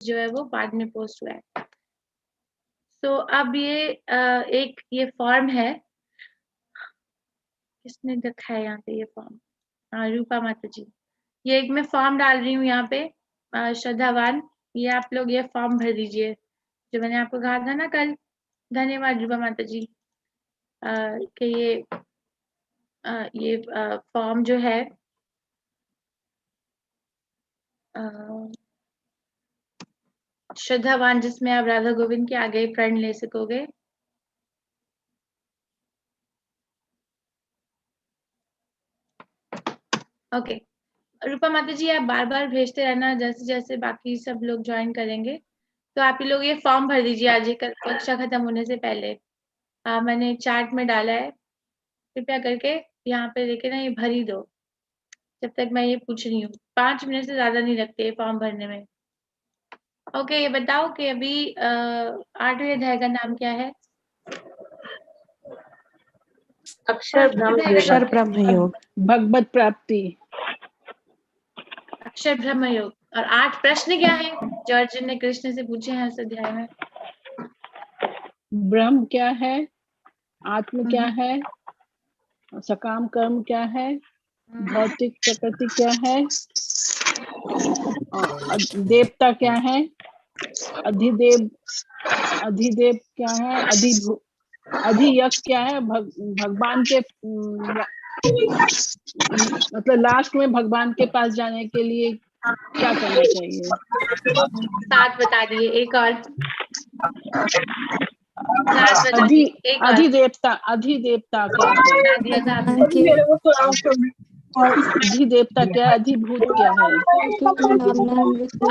जो है वो बाद में पोस्ट हुआ है। तो अब ये एक ये फॉर्म है, किसने रखा है यहाँ पे ये फॉर्म? रूपा माता जी। ये एक मैं फॉर्म डाल रही हूँ यहाँ पे, श्रद्धावान, ये आप लोग ये फॉर्म भर दीजिए जो मैंने आपको कहा था ना कल। धन्यवाद रूपा माता जी। कि ये फॉर्म जो है श्रद्धावान, जिसमें आप राधा गोविंद के आगे प्रण ले सकोगे। ओके, रूपा माता जी आप बार बार भेजते रहना जैसे जैसे बाकी सब लोग ज्वाइन करेंगे। तो आप ही लोग ये फॉर्म भर दीजिए आज कक्षा खत्म होने से पहले। मैंने चार्ट में डाला है, कृपया करके यहाँ पे लेके ना ये भर ही दो जब तक मैं ये पूछ रही हूँ। 5 मिनट से ज्यादा नहीं लगते ये फॉर्म भरने में। ओके, ये बताओ कि अभी 8वें अध्याय का नाम क्या है? अक्षर ब्रह्म योग, भगवत प्राप्ति। अक्षर ब्रह्म योग। और 8 प्रश्न क्या है जो अर्जुन ने कृष्ण से पूछे हैं इस अध्याय में? ब्रह्म क्या है, आत्म क्या है, सकाम कर्म क्या है, भौतिक प्रकृति क्या है, देवता क्या है, अधिदेव क्या है, अधियज्ञ क्या है, भगवान के मतलब लास्ट में भगवान के पास जाने के लिए क्या करना चाहिए? 7 बता दिए, एक और। 7 बता दिए, एक और। अधिदेवता क्या है? बता दिया था आपने। अधिदेवता क्या है, अधिभूत क्या है?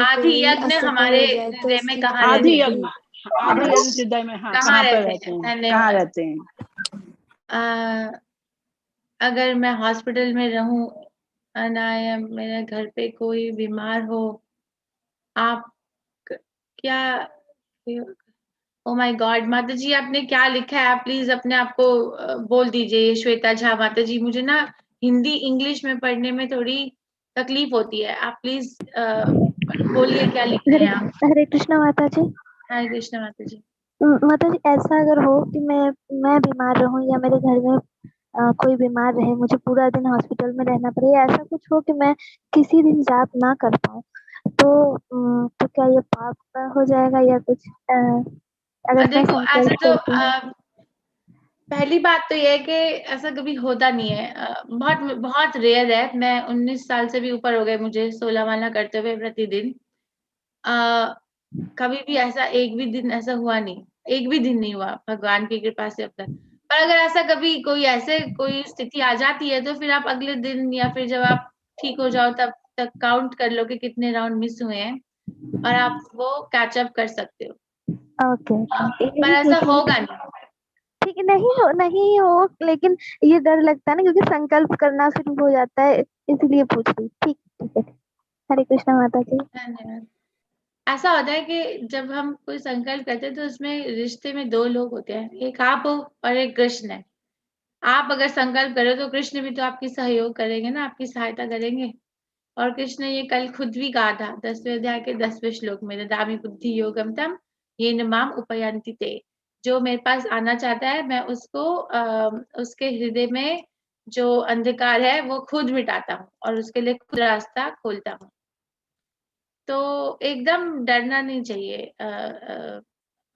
आदि यज्ञ हमारे हृदय में कहाँ रहते आदि हैं? यज्ञ हृदय में, हाँ, कहाँ पर रहते हैं? कहाँ धन्यवाद। रहते हैं? अगर मैं हॉस्पिटल में रहूं या मेरे घर पे कोई बीमार हो, आप क्या, ओ माय गॉड माता जी आपने क्या लिखा है? आप प्लीज अपने आप को बोल दीजिए। श्वेता झा माता जी, मुझे ना हिंदी इंग्लिश में पढ़ने में थोड़ी तकलीफ होती है। आप प्लीज बोलिए क्या लिख रहे हैं आप। हरे कृष्णा माता जी। हरे कृष्णा माता जी। माता जी ऐसा अगर हो कि मैं बीमार रहूं या मेरे घर में कोई बीमार रहे, मुझे पूरा दिन हॉस्पिटल में रहना पड़े, या ऐसा कुछ हो कि मैं किसी दिन जाप ना कर पाऊं, तो क्या ये पाप हो जाएगा या कुछ? अगर मैं देखो ऐसा संकल्प तो करती हूँ। पहली बात तो ये है कि ऐसा कभी होता नहीं है। बहुत बहुत रेयर है। मैं 19 साल से भी ऊपर हो गए मुझे 16 माला करते हुए प्रतिदिन। कभी भी ऐसा एक भी दिन ऐसा हुआ नहीं, एक भी दिन नहीं हुआ भगवान की कृपा से अब तक। पर अगर ऐसा कभी कोई स्थिति आ जाती है तो फिर आप अगले दिन या फिर जब आप ठीक हो जाओ तब तक काउंट कर लो कि कितने राउंड मिस हुए हैं और आप वो कैचअप कर सकते हो। ओके, पर ऐसा होगा नहीं। ठीक है। नहीं हो, लेकिन ये डर लगता है ना, क्योंकि संकल्प करना शुरू हो जाता है, इसलिए पूछ रही। ठीक ठीक है। हरे कृष्णा माता जी। धन्यवाद। ऐसा होता है कि जब हम कोई संकल्प करते हैं तो उसमें रिश्ते में 2 लोग होते हैं, एक आप हो और एक कृष्ण है। आप अगर संकल्प करो तो कृष्ण भी तो आपकी सहयोग करेंगे ना, आपकी सहायता करेंगे। और कृष्ण ने ये कल खुद भी कहा था 10वें अध्याय के 10वें श्लोक में, ददामि बुद्धि योगम तम येन माम उपयांति ते। जो मेरे पास आना चाहता है मैं उसको उसके हृदय में जो अंधकार है वो खुद मिटाता हूँ और उसके लिए खुद रास्ता खोलता हूँ। तो एकदम डरना नहीं चाहिए।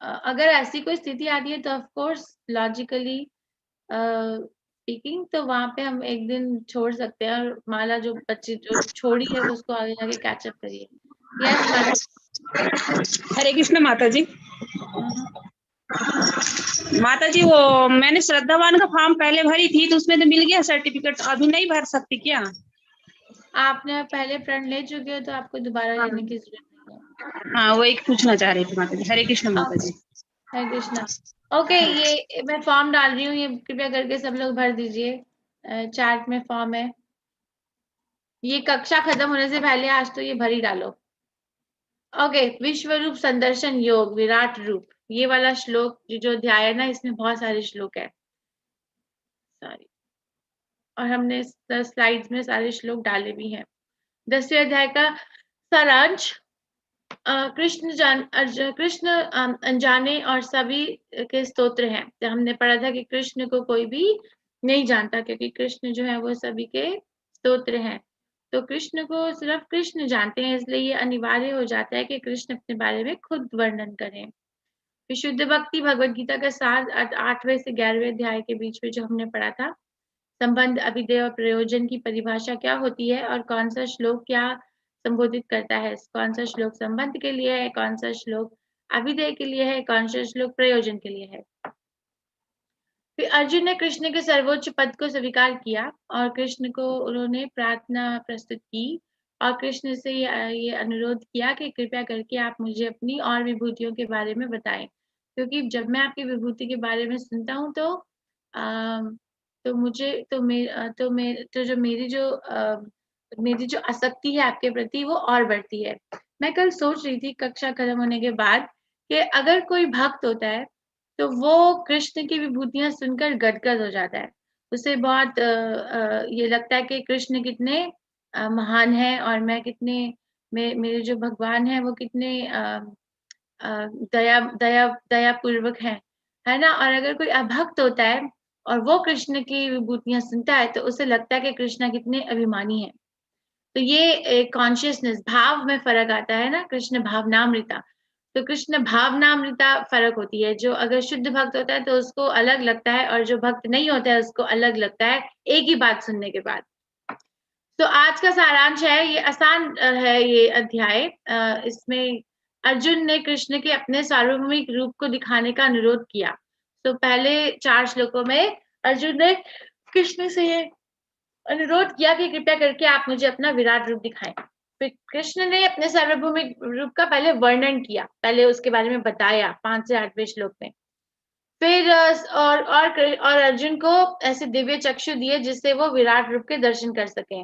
अगर ऐसी कोई स्थिति आती है तो ऑफ कोर्स लॉजिकली स्पीकिंग तो वहां पे हम एक दिन छोड़ सकते हैं और माला जो बच्ची जो छोड़ी है उसको आगे जाके कैचअप करिए। यस माला। हरे कृष्ण माता जी। माता जी वो मैंने श्रद्धावान का फॉर्म पहले भरी थी तो उसमें तो मिल गया सर्टिफिकेट, अभी नहीं भर सकती क्या? आपने पहले प्रण ले चुके हो तो आपको दोबारा लेने की जरूरत नहीं है। हाँ वो एक पूछना चाह रही थी माता जी। हरे कृष्ण माता जी। हरे कृष्णा। ओके, ये मैं फॉर्म डाल रही हूँ, ये कृपया करके सब लोग भर दीजिए। चार्ट में फॉर्म है, ये कक्षा खत्म होने से पहले आज तो ये भर ही डालो। ओके, विश्व रूप संदर्शन योग विराट रूप, ये वाला श्लोक जो अध्याय है ना इसमें बहुत सारे श्लोक है सॉरी, और हमने स्लाइड्स में सारे श्लोक डाले भी हैं। 10वें अध्याय का सारांश कृष्ण अनजाने और सभी के स्तोत्र हैं। तो हमने पढ़ा था कि कृष्ण को कोई भी नहीं जानता, क्योंकि कृष्ण जो है वो सभी के स्तोत्र हैं। तो कृष्ण को सिर्फ कृष्ण जानते हैं, इसलिए ये अनिवार्य हो जाता है कि कृष्ण अपने बारे में खुद वर्णन करें। विशुद्ध भक्ति भगवत गीता का 8वें से 11वें अध्याय के बीच में जो हमने पढ़ा था, संबंध, अभिधेय और प्रयोजन की परिभाषा क्या होती है और कौन सा श्लोक क्या संबोधित करता है। कौन सा श्लोक संबंध के लिए है, कौन सा श्लोक अभिधेय के लिए है, कौन सा श्लोक प्रयोजन के लिए है। फिर अर्जुन ने कृष्ण के सर्वोच्च पद को स्वीकार किया और कृष्ण को उन्होंने प्रार्थना प्रस्तुत की और कृष्ण से ये अनुरोध किया कि कृपया करके आप मुझे अपनी और विभूतियों के बारे में बताएं, क्योंकि जब मैं आपकी विभूति के बारे में सुनता हूँ तो मुझे तो जो मेरी जो आसक्ति है आपके प्रति वो और बढ़ती है। मैं कल सोच रही थी कक्षा खत्म होने के बाद कि अगर कोई भक्त होता है तो वो कृष्ण की विभूतियां सुनकर गदगद हो जाता है। उसे बहुत ये लगता है कि कृष्ण कितने महान है और मैं कितने मेरे जो भगवान है वो कितने दया दया दया पूर्वक है ना। और अगर कोई अभक्त होता है और वो कृष्ण की विभूतियां सुनता है तो उसे लगता है कि कृष्ण कितने अभिमानी है। तो ये कॉन्शियसनेस भाव में फर्क आता है ना, कृष्ण भावनामृता। तो कृष्ण भावनामृता फर्क होती है। जो अगर शुद्ध भक्त होता है तो उसको अलग लगता है और जो भक्त नहीं होता है उसको अलग लगता है एक ही बात सुनने के बाद। तो आज का सारांश है, ये आसान है ये अध्याय। इसमें अर्जुन ने कृष्ण के अपने सार्वभौमिक रूप को दिखाने का अनुरोध किया। तो पहले 4 श्लोकों में अर्जुन ने कृष्ण से ये अनुरोध किया कि कृपया करके आप मुझे अपना विराट रूप दिखाएं। फिर कृष्ण ने अपने सार्वभौमिक रूप का पहले वर्णन किया, पहले उसके बारे में बताया 5 से 8वें श्लोक में। फिर और अर्जुन को ऐसे दिव्य चक्षु दिए जिससे वो विराट रूप के दर्शन कर सकें।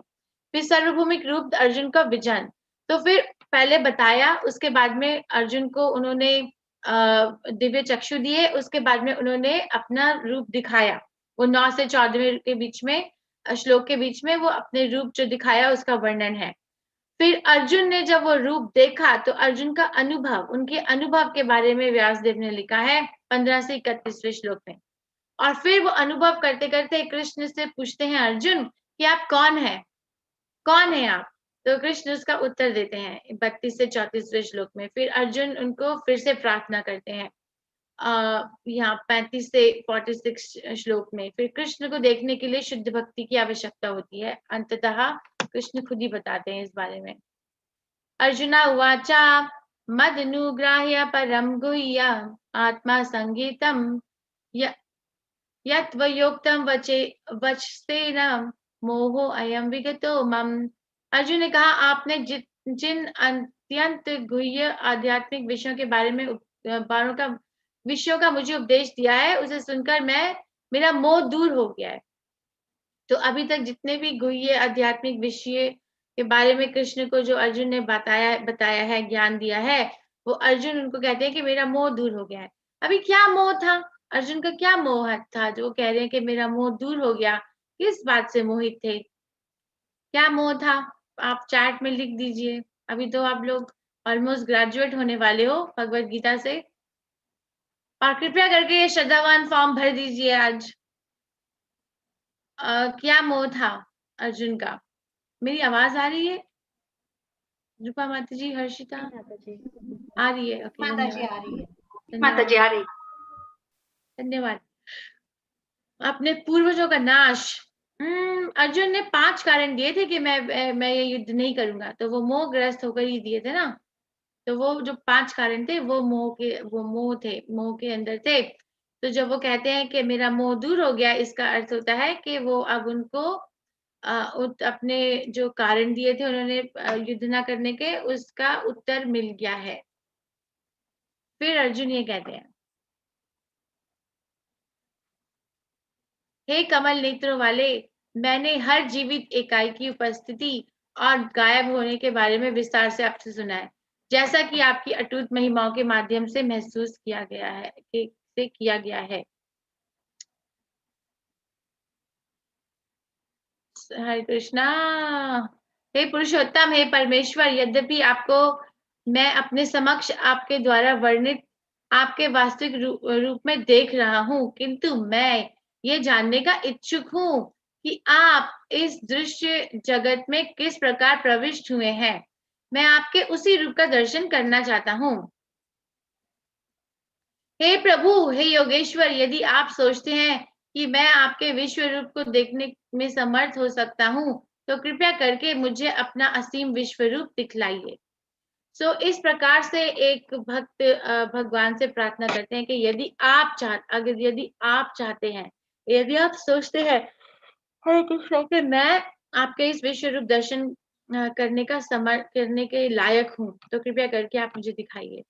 फिर सार्वभौमिक रूप अर्जुन का विजन। तो फिर पहले बताया, उसके बाद में अर्जुन को उन्होंने दिव्य चक्षु दिए, उसके बाद में उन्होंने अपना रूप दिखाया। वो 9 से 14 के बीच में श्लोक के बीच में वो अपने रूप जो दिखाया उसका वर्णन है। फिर अर्जुन ने जब वो रूप देखा तो अर्जुन का अनुभव, उनके अनुभव के बारे में व्यासदेव ने लिखा है 15 से 31वें श्लोक में। और फिर वो अनुभव करते करते कृष्ण से पूछते हैं अर्जुन कि आप कौन है, कौन है आप। तो कृष्ण उसका उत्तर देते हैं 32 से 34वें श्लोक में। फिर अर्जुन उनको फिर से प्रार्थना करते हैं यहाँ 35 से 46 श्लोक में। फिर कृष्ण को देखने के लिए शुद्ध भक्ति की आवश्यकता होती है। अंततः कृष्ण खुद ही बताते हैं इस बारे में। अर्जुना उवाचा मदनुग्राह्य परम गुह्य आत्मा संगीतम यत्वयोक्तम वचस्तेन मोहो अयम विगतो मम। अर्जुन ने कहा, आपने जिन अत्यंत गुह्य आध्यात्मिक विषयों के बारे में विषयों का मुझे उपदेश दिया है, उसे सुनकर मेरा मोह दूर हो गया है। तो अभी तक जितने भी गुह्य आध्यात्मिक विषय के बारे में कृष्ण को जो अर्जुन ने बताया है, ज्ञान दिया है, वो अर्जुन उनको कहते हैं कि मेरा मोह दूर हो गया है। अभी क्या मोह था, अर्जुन का क्या मोह था जो कह रहे हैं कि मेरा मोह दूर हो गया? किस बात से मोहित थे, क्या मोह था? आप चैट में लिख दीजिए। अभी तो आप लोग ऑलमोस्ट ग्रेजुएट होने वाले हो भगवत गीता से। और कृपया करके ये श्रद्धावान फॉर्म भर दीजिए आज। क्या मोह था अर्जुन का? मेरी आवाज आ रही है? रूपा माता जी, हर्षिता आ रही है? ओके, धन्यवाद। धन्यवाद। अपने पूर्वजों का नाश। अर्जुन ने 5 कारण दिए थे कि मैं ये युद्ध नहीं करूंगा, तो वो मोहग्रस्त होकर ही दिए थे ना। तो वो जो 5 कारण थे वो मोह थे, मोह के अंदर थे। तो जब वो कहते हैं कि मेरा मोह दूर हो गया, इसका अर्थ होता है कि वो अब उनको अपने जो कारण दिए थे उन्होंने युद्ध ना करने के, उसका उत्तर मिल गया है। फिर अर्जुन ये कहते हैं, हे कमल नेत्रों वाले, मैंने हर जीवित इकाई की उपस्थिति और गायब होने के बारे में विस्तार से आपसे सुना है, जैसा कि आपकी अटूट महिमाओं के माध्यम से महसूस किया गया है। हरे कृष्णा। हे पुरुषोत्तम, हे परमेश्वर, यद्यपि आपको मैं अपने समक्ष आपके द्वारा वर्णित आपके वास्तविक रूप में देख रहा हूँ, किंतु मैं ये जानने का इच्छुक हूँ कि आप इस दृश्य जगत में किस प्रकार प्रविष्ट हुए हैं। मैं आपके उसी रूप का दर्शन करना चाहता हूँ। हे प्रभु, हे योगेश्वर, यदि आप सोचते हैं कि मैं आपके विश्व रूप को देखने में समर्थ हो सकता हूँ, तो कृपया करके मुझे अपना असीम विश्व रूप दिखलाइए। सो इस प्रकार से एक भक्त भगवान से प्रार्थना करते हैं कि यदि आप चाहते हैं, यदि आप सोचते हैं हरे कृष्ण कि मैं आपके इस विश्व रूप दर्शन करने के लायक हूँ, तो कृपया करके आप मुझे दिखाइए।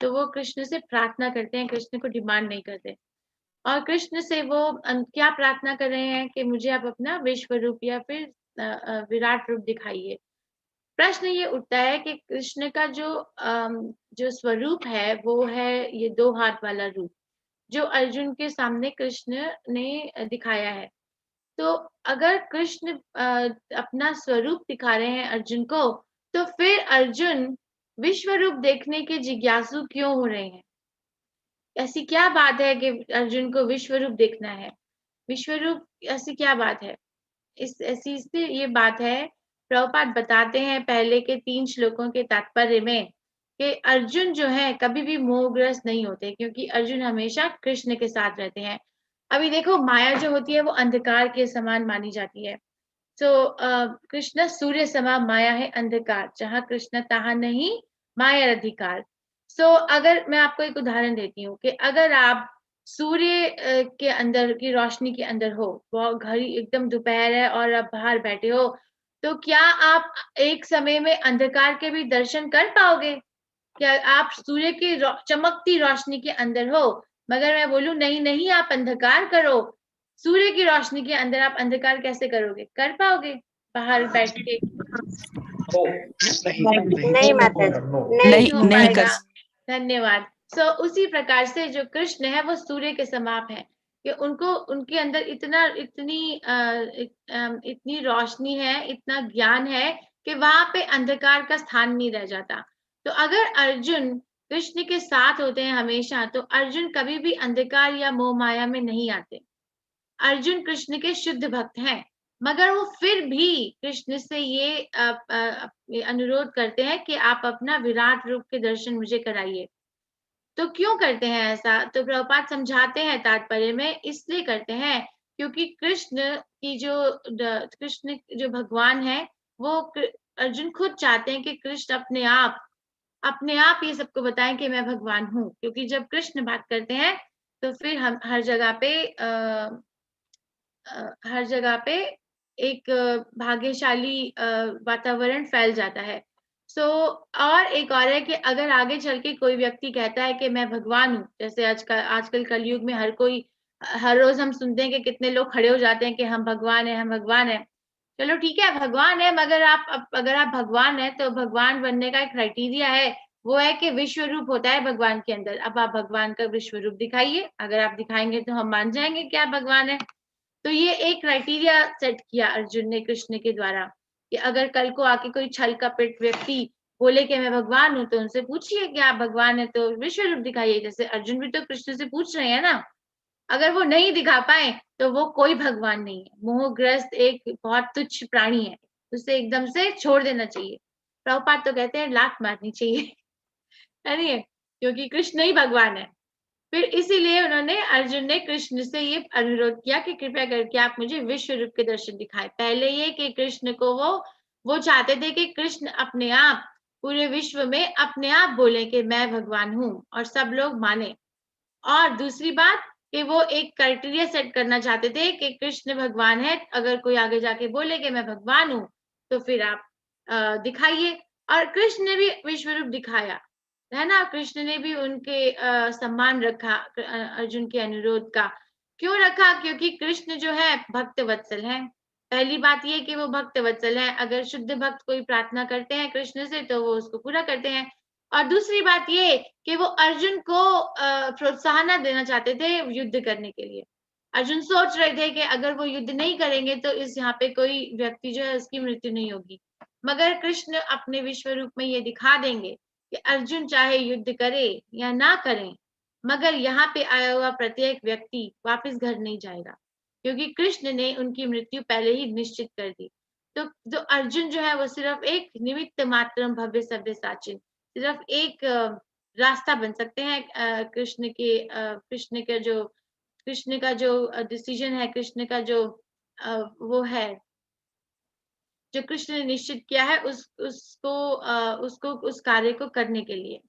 तो वो कृष्ण से प्रार्थना करते हैं, कृष्ण को डिमांड नहीं करते। और कृष्ण से वो क्या प्रार्थना कर रहे हैं कि मुझे आप अपना विश्व रूप या फिर विराट रूप दिखाइए। प्रश्न ये उठता है कि कृष्ण का जो स्वरूप है वो है ये 2 हाथ वाला रूप, जो अर्जुन के सामने कृष्ण ने दिखाया है। तो अगर कृष्ण अपना स्वरूप दिखा रहे हैं अर्जुन को, तो फिर अर्जुन विश्व रूप देखने के जिज्ञासु क्यों हो रहे हैं? ऐसी क्या बात है कि अर्जुन को विश्व रूप देखना है? विश्व रूप ऐसी क्या बात है? ऐसी इसलिए ये बात है, प्रभुपाद बताते हैं पहले के 3 श्लोकों के तात्पर्य में कि अर्जुन जो है कभी भी मोहग्रस्त नहीं होते, क्योंकि अर्जुन हमेशा कृष्ण के साथ रहते हैं। अभी देखो, माया जो होती है वो अंधकार के समान मानी जाती है। तो कृष्ण सूर्य समा माया है अंधकार, जहाँ कृष्ण तहाँ नहीं माया अधिकार। अगर मैं आपको एक उदाहरण देती हूँ कि अगर आप सूर्य के अंदर की रोशनी के अंदर हो, वो घड़ी एकदम दोपहर है और आप बाहर बैठे हो, तो क्या आप एक समय में अंधकार के भी दर्शन कर पाओगे? क्या आप सूर्य की चमकती रोशनी के अंदर हो, मगर मैं बोलूं नहीं नहीं आप अंधकार करो, सूर्य की रोशनी के अंदर आप अंधकार कैसे करोगे? कर पाओगे बाहर बैठ के? नहीं माता जी, नहीं हो नहीं पाएगा। कर धन्यवाद। उसी प्रकार से जो कृष्ण है वो सूर्य के समाप है कि उनको उनके अंदर इतनी रोशनी है, इतना ज्ञान है कि वहां पे अंधकार का स्थान नहीं रह जाता। तो अगर अर्जुन कृष्ण के साथ होते हैं हमेशा, तो अर्जुन कभी भी अंधकार या मोह माया में नहीं आते। अर्जुन कृष्ण के शुद्ध भक्त हैं, मगर वो फिर भी कृष्ण से ये अनुरोध करते हैं कि आप अपना विराट रूप के दर्शन मुझे कराइए। तो क्यों करते हैं ऐसा? तो प्रभुपाद समझाते हैं तात्पर्य में, इसलिए करते हैं क्योंकि कृष्ण जो भगवान है, वो अर्जुन खुद चाहते हैं कि कृष्ण अपने आप ये सबको बताएं कि मैं भगवान हूँ। क्योंकि जब कृष्ण बात करते हैं तो फिर हम हर जगह पे एक भाग्यशाली वातावरण फैल जाता है। और एक और है कि अगर आगे चल के कोई व्यक्ति कहता है कि मैं भगवान हूँ, जैसे आजकल कलयुग में हर रोज हम सुनते हैं कि कितने लोग खड़े हो जाते हैं कि हम भगवान है, हम भगवान है। चलो ठीक है, भगवान है, मगर अगर आप भगवान है तो भगवान बनने का एक क्राइटेरिया है, वो है कि विश्व रूप होता है भगवान के अंदर। अब आप भगवान का विश्व रूप दिखाइए, अगर आप दिखाएंगे तो हम मान जाएंगे कि आप भगवान है। तो ये एक क्राइटेरिया सेट किया अर्जुन ने कृष्ण के द्वारा कि अगर कल को आके कोई छल कपट व्यक्ति बोले कि मैं भगवान हूं, तो उनसे पूछिए कि आप भगवान है तो विश्व रूप दिखाइए। जैसे अर्जुन भी तो कृष्ण से पूछ रहे हैं ना। अगर वो नहीं दिखा पाए तो वो कोई भगवान नहीं है, मोहग्रस्त एक बहुत तुच्छ प्राणी है, उसे एकदम से छोड़ देना चाहिए। प्रभुपाद तो कहते हैं लात मारनी चाहिए है नहीं? क्योंकि कृष्ण ही भगवान है। फिर इसीलिए अर्जुन ने कृष्ण से ये अनुरोध किया कि कृपया करके आप मुझे विश्व रूप के दर्शन दिखाएं। पहले ये कि कृष्ण को वो चाहते थे कि कृष्ण अपने आप पूरे विश्व में अपने आप बोले कि मैं भगवान हूँ और सब लोग माने। और दूसरी बात कि वो एक क्राइटेरिया सेट करना चाहते थे कि कृष्ण भगवान है, अगर कोई आगे जाके बोले कि मैं भगवान हूँ तो फिर आप दिखाइए। और कृष्ण ने भी विश्व रूप दिखाया है ना। कृष्ण ने भी उनके सम्मान रखा अर्जुन के अनुरोध का। क्यों रखा? क्योंकि कृष्ण जो है भक्त वत्सल है। पहली बात ये कि वो भक्त वत्सल है, अगर शुद्ध भक्त कोई प्रार्थना करते हैं कृष्ण से तो वो उसको पूरा करते हैं। और दूसरी बात ये कि वो अर्जुन को प्रोत्साहन देना चाहते थे युद्ध करने के लिए। अर्जुन सोच रहे थे कि अगर वो युद्ध नहीं करेंगे तो यहाँ पे कोई व्यक्ति जो है उसकी मृत्यु नहीं होगी। मगर कृष्ण अपने विश्व रूप में ये दिखा देंगे कि अर्जुन चाहे युद्ध करे या ना करें, मगर यहाँ पे आया हुआ प्रत्येक व्यक्ति वापस घर नहीं जाएगा, क्योंकि कृष्ण ने उनकी मृत्यु पहले ही निश्चित कर दी। तो जो अर्जुन जो है वो सिर्फ एक निमित्त मात्र भव्य सव्यसाचिन, सिर्फ एक रास्ता बन सकते हैं कृष्ण का जो डिसीजन है, कृष्ण का जो वो है, जो कृष्ण ने निश्चित किया है उसको उस कार्य को करने के लिए।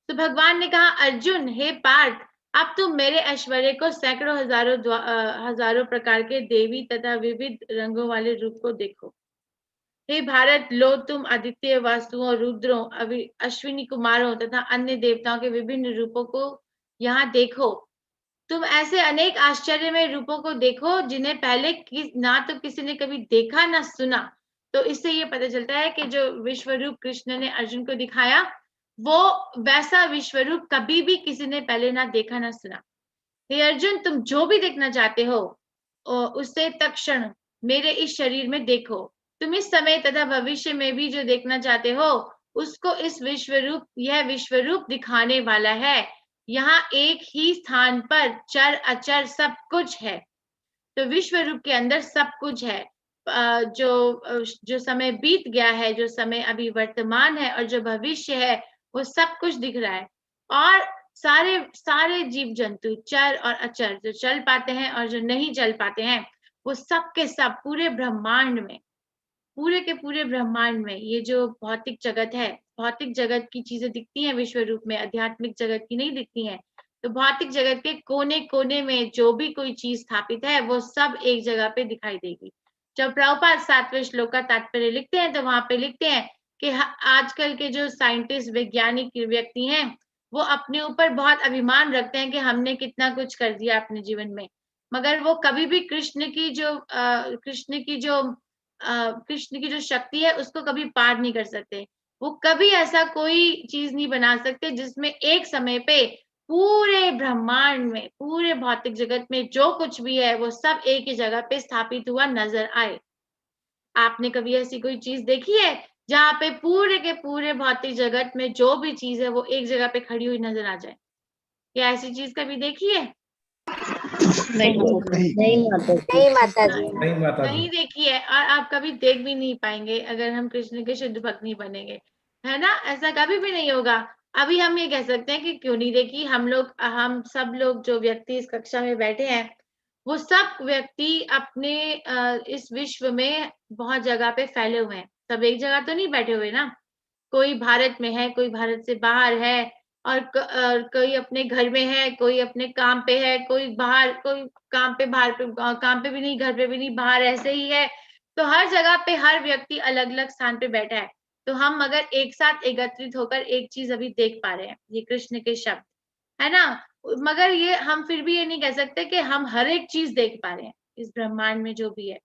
तो भगवान ने कहा, अर्जुन हे पार्थ, अब तुम मेरे ऐश्वर्य को सैकड़ों हजारों प्रकार के देवी तथा विविध रंगों वाले रूप को देखो। हे भारत, लो तुम आदित्य, वासुओं, रुद्रों, अश्विनी कुमारों तथा अन्य देवताओं के विभिन्न रूपों को यहाँ देखो। तुम ऐसे अनेक आश्चर्यमय रूपों को देखो जिन्हें पहले ना तो किसी ने कभी देखा ना सुना। तो इससे ये पता चलता है कि जो विश्व रूप कृष्ण ने अर्जुन को दिखाया, वो वैसा विश्व रूप कभी भी किसी ने पहले ना देखा ना सुना। हे अर्जुन, तुम जो भी देखना चाहते हो उससे तत्क्षण मेरे इस शरीर में देखो। तुम इस समय तथा भविष्य में भी जो देखना चाहते हो उसको यह विश्व रूप दिखाने वाला है। यहाँ एक ही स्थान पर चर अचर सब कुछ है। तो विश्व रूप के अंदर सब कुछ है। जो समय बीत गया है, जो समय अभी वर्तमान है और जो भविष्य है, वो सब कुछ दिख रहा है। और सारे जीव जंतु, चर और अचर, जो चल पाते हैं और जो नहीं चल पाते हैं, वो सब के सब पूरे ब्रह्मांड में, पूरे के पूरे ब्रह्मांड में, ये जो भौतिक जगत है, भौतिक जगत की चीजें दिखती हैं विश्व रूप में, आध्यात्मिक जगत की नहीं दिखती हैं। तो भौतिक जगत के कोने कोने में जो भी कोई चीज स्थापित है, वो सब एक जगह पे दिखाई देगी। जब प्रभुपाद 7वें श्लोक का तात्पर्य लिखते हैं, तो वहां पे लिखते हैं कि आजकल के जो साइंटिस्ट, वैज्ञानिक व्यक्ति हैं, वो अपने ऊपर बहुत अभिमान रखते हैं कि हमने कितना कुछ कर दिया अपने जीवन में, मगर वो कभी भी कृष्ण की जो शक्ति है उसको कभी पार नहीं कर सकते। वो कभी ऐसा कोई चीज नहीं बना सकते जिसमें एक समय पे पूरे ब्रह्मांड में, पूरे भौतिक जगत में जो कुछ भी है, वो सब एक ही जगह पे स्थापित हुआ नजर आए। आपने कभी ऐसी कोई चीज देखी है जहाँ पे पूरे के पूरे भौतिक जगत में जो भी चीज है वो एक जगह पे खड़ी हुई नजर आ जाए? क्या ऐसी चीज कभी देखी है? नहीं माता जी। नहीं देखी है, और आप कभी देख भी नहीं पाएंगे अगर हम कृष्ण के शुद्ध भक्त नहीं बनेंगे, है ना? ऐसा कभी भी नहीं होगा। अभी हम ये कह सकते हैं कि क्यों नहीं देखी। हम सब लोग जो व्यक्ति इस कक्षा में बैठे हैं, वो सब व्यक्ति अपने इस विश्व में बहुत जगह पे फैले हुए हैं। सब एक जगह तो नहीं बैठे हुए ना। कोई भारत में है, कोई भारत से बाहर है, और कोई अपने घर में है, कोई अपने काम पे है, कोई बाहर, कोई काम पे काम पे भी नहीं, घर पे भी नहीं, बाहर ऐसे ही है। तो हर जगह पे हर व्यक्ति अलग अलग स्थान पे बैठा है। तो हम अगर एक साथ एकत्रित होकर एक चीज अभी देख पा रहे हैं, ये कृष्ण के शब्द, है ना? मगर ये हम फिर भी ये नहीं कह सकते कि हम हर एक चीज देख पा रहे हैं इस ब्रह्मांड में जो भी है।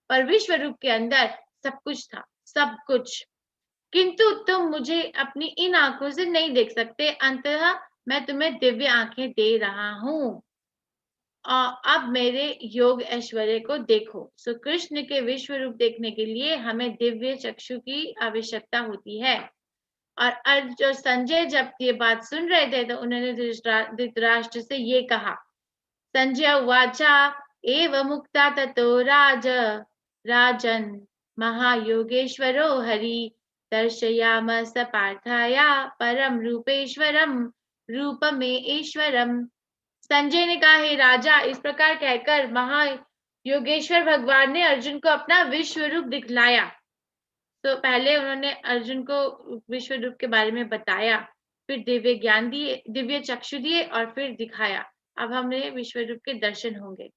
पर विश्व रूप के अंदर सब कुछ था, सब कुछ। किंतु तुम मुझे अपनी इन आंखों से नहीं देख सकते, अंततः मैं तुम्हें दिव्य आंखें दे रहा हूँ। अब मेरे योग ऐश्वर्य को देखो। सो कृष्ण के विश्व रूप देखने के लिए हमें दिव्य चक्षु की आवश्यकता होती है। और संजय जब ये बात सुन रहे थे, तो उन्होंने धृतराष्ट्र से ये कहा, संजय उवाचा एव मुक्ता ततो राजन महायोगेश्वरो हरि दर्शयामस पार्थाया परम रूपेश्वरम रूपमेश्वरम। संजय ने कहा, हे राजा, इस प्रकार कहकर महायोगेश्वर भगवान ने अर्जुन को अपना विश्व रूप दिखलाया। तो पहले उन्होंने अर्जुन को विश्व रूप के बारे में बताया, फिर दिव्य ज्ञान दिए, दिव्य चक्षु दिए, और फिर दिखाया। अब हमें विश्व रूप के दर्शन होंगे।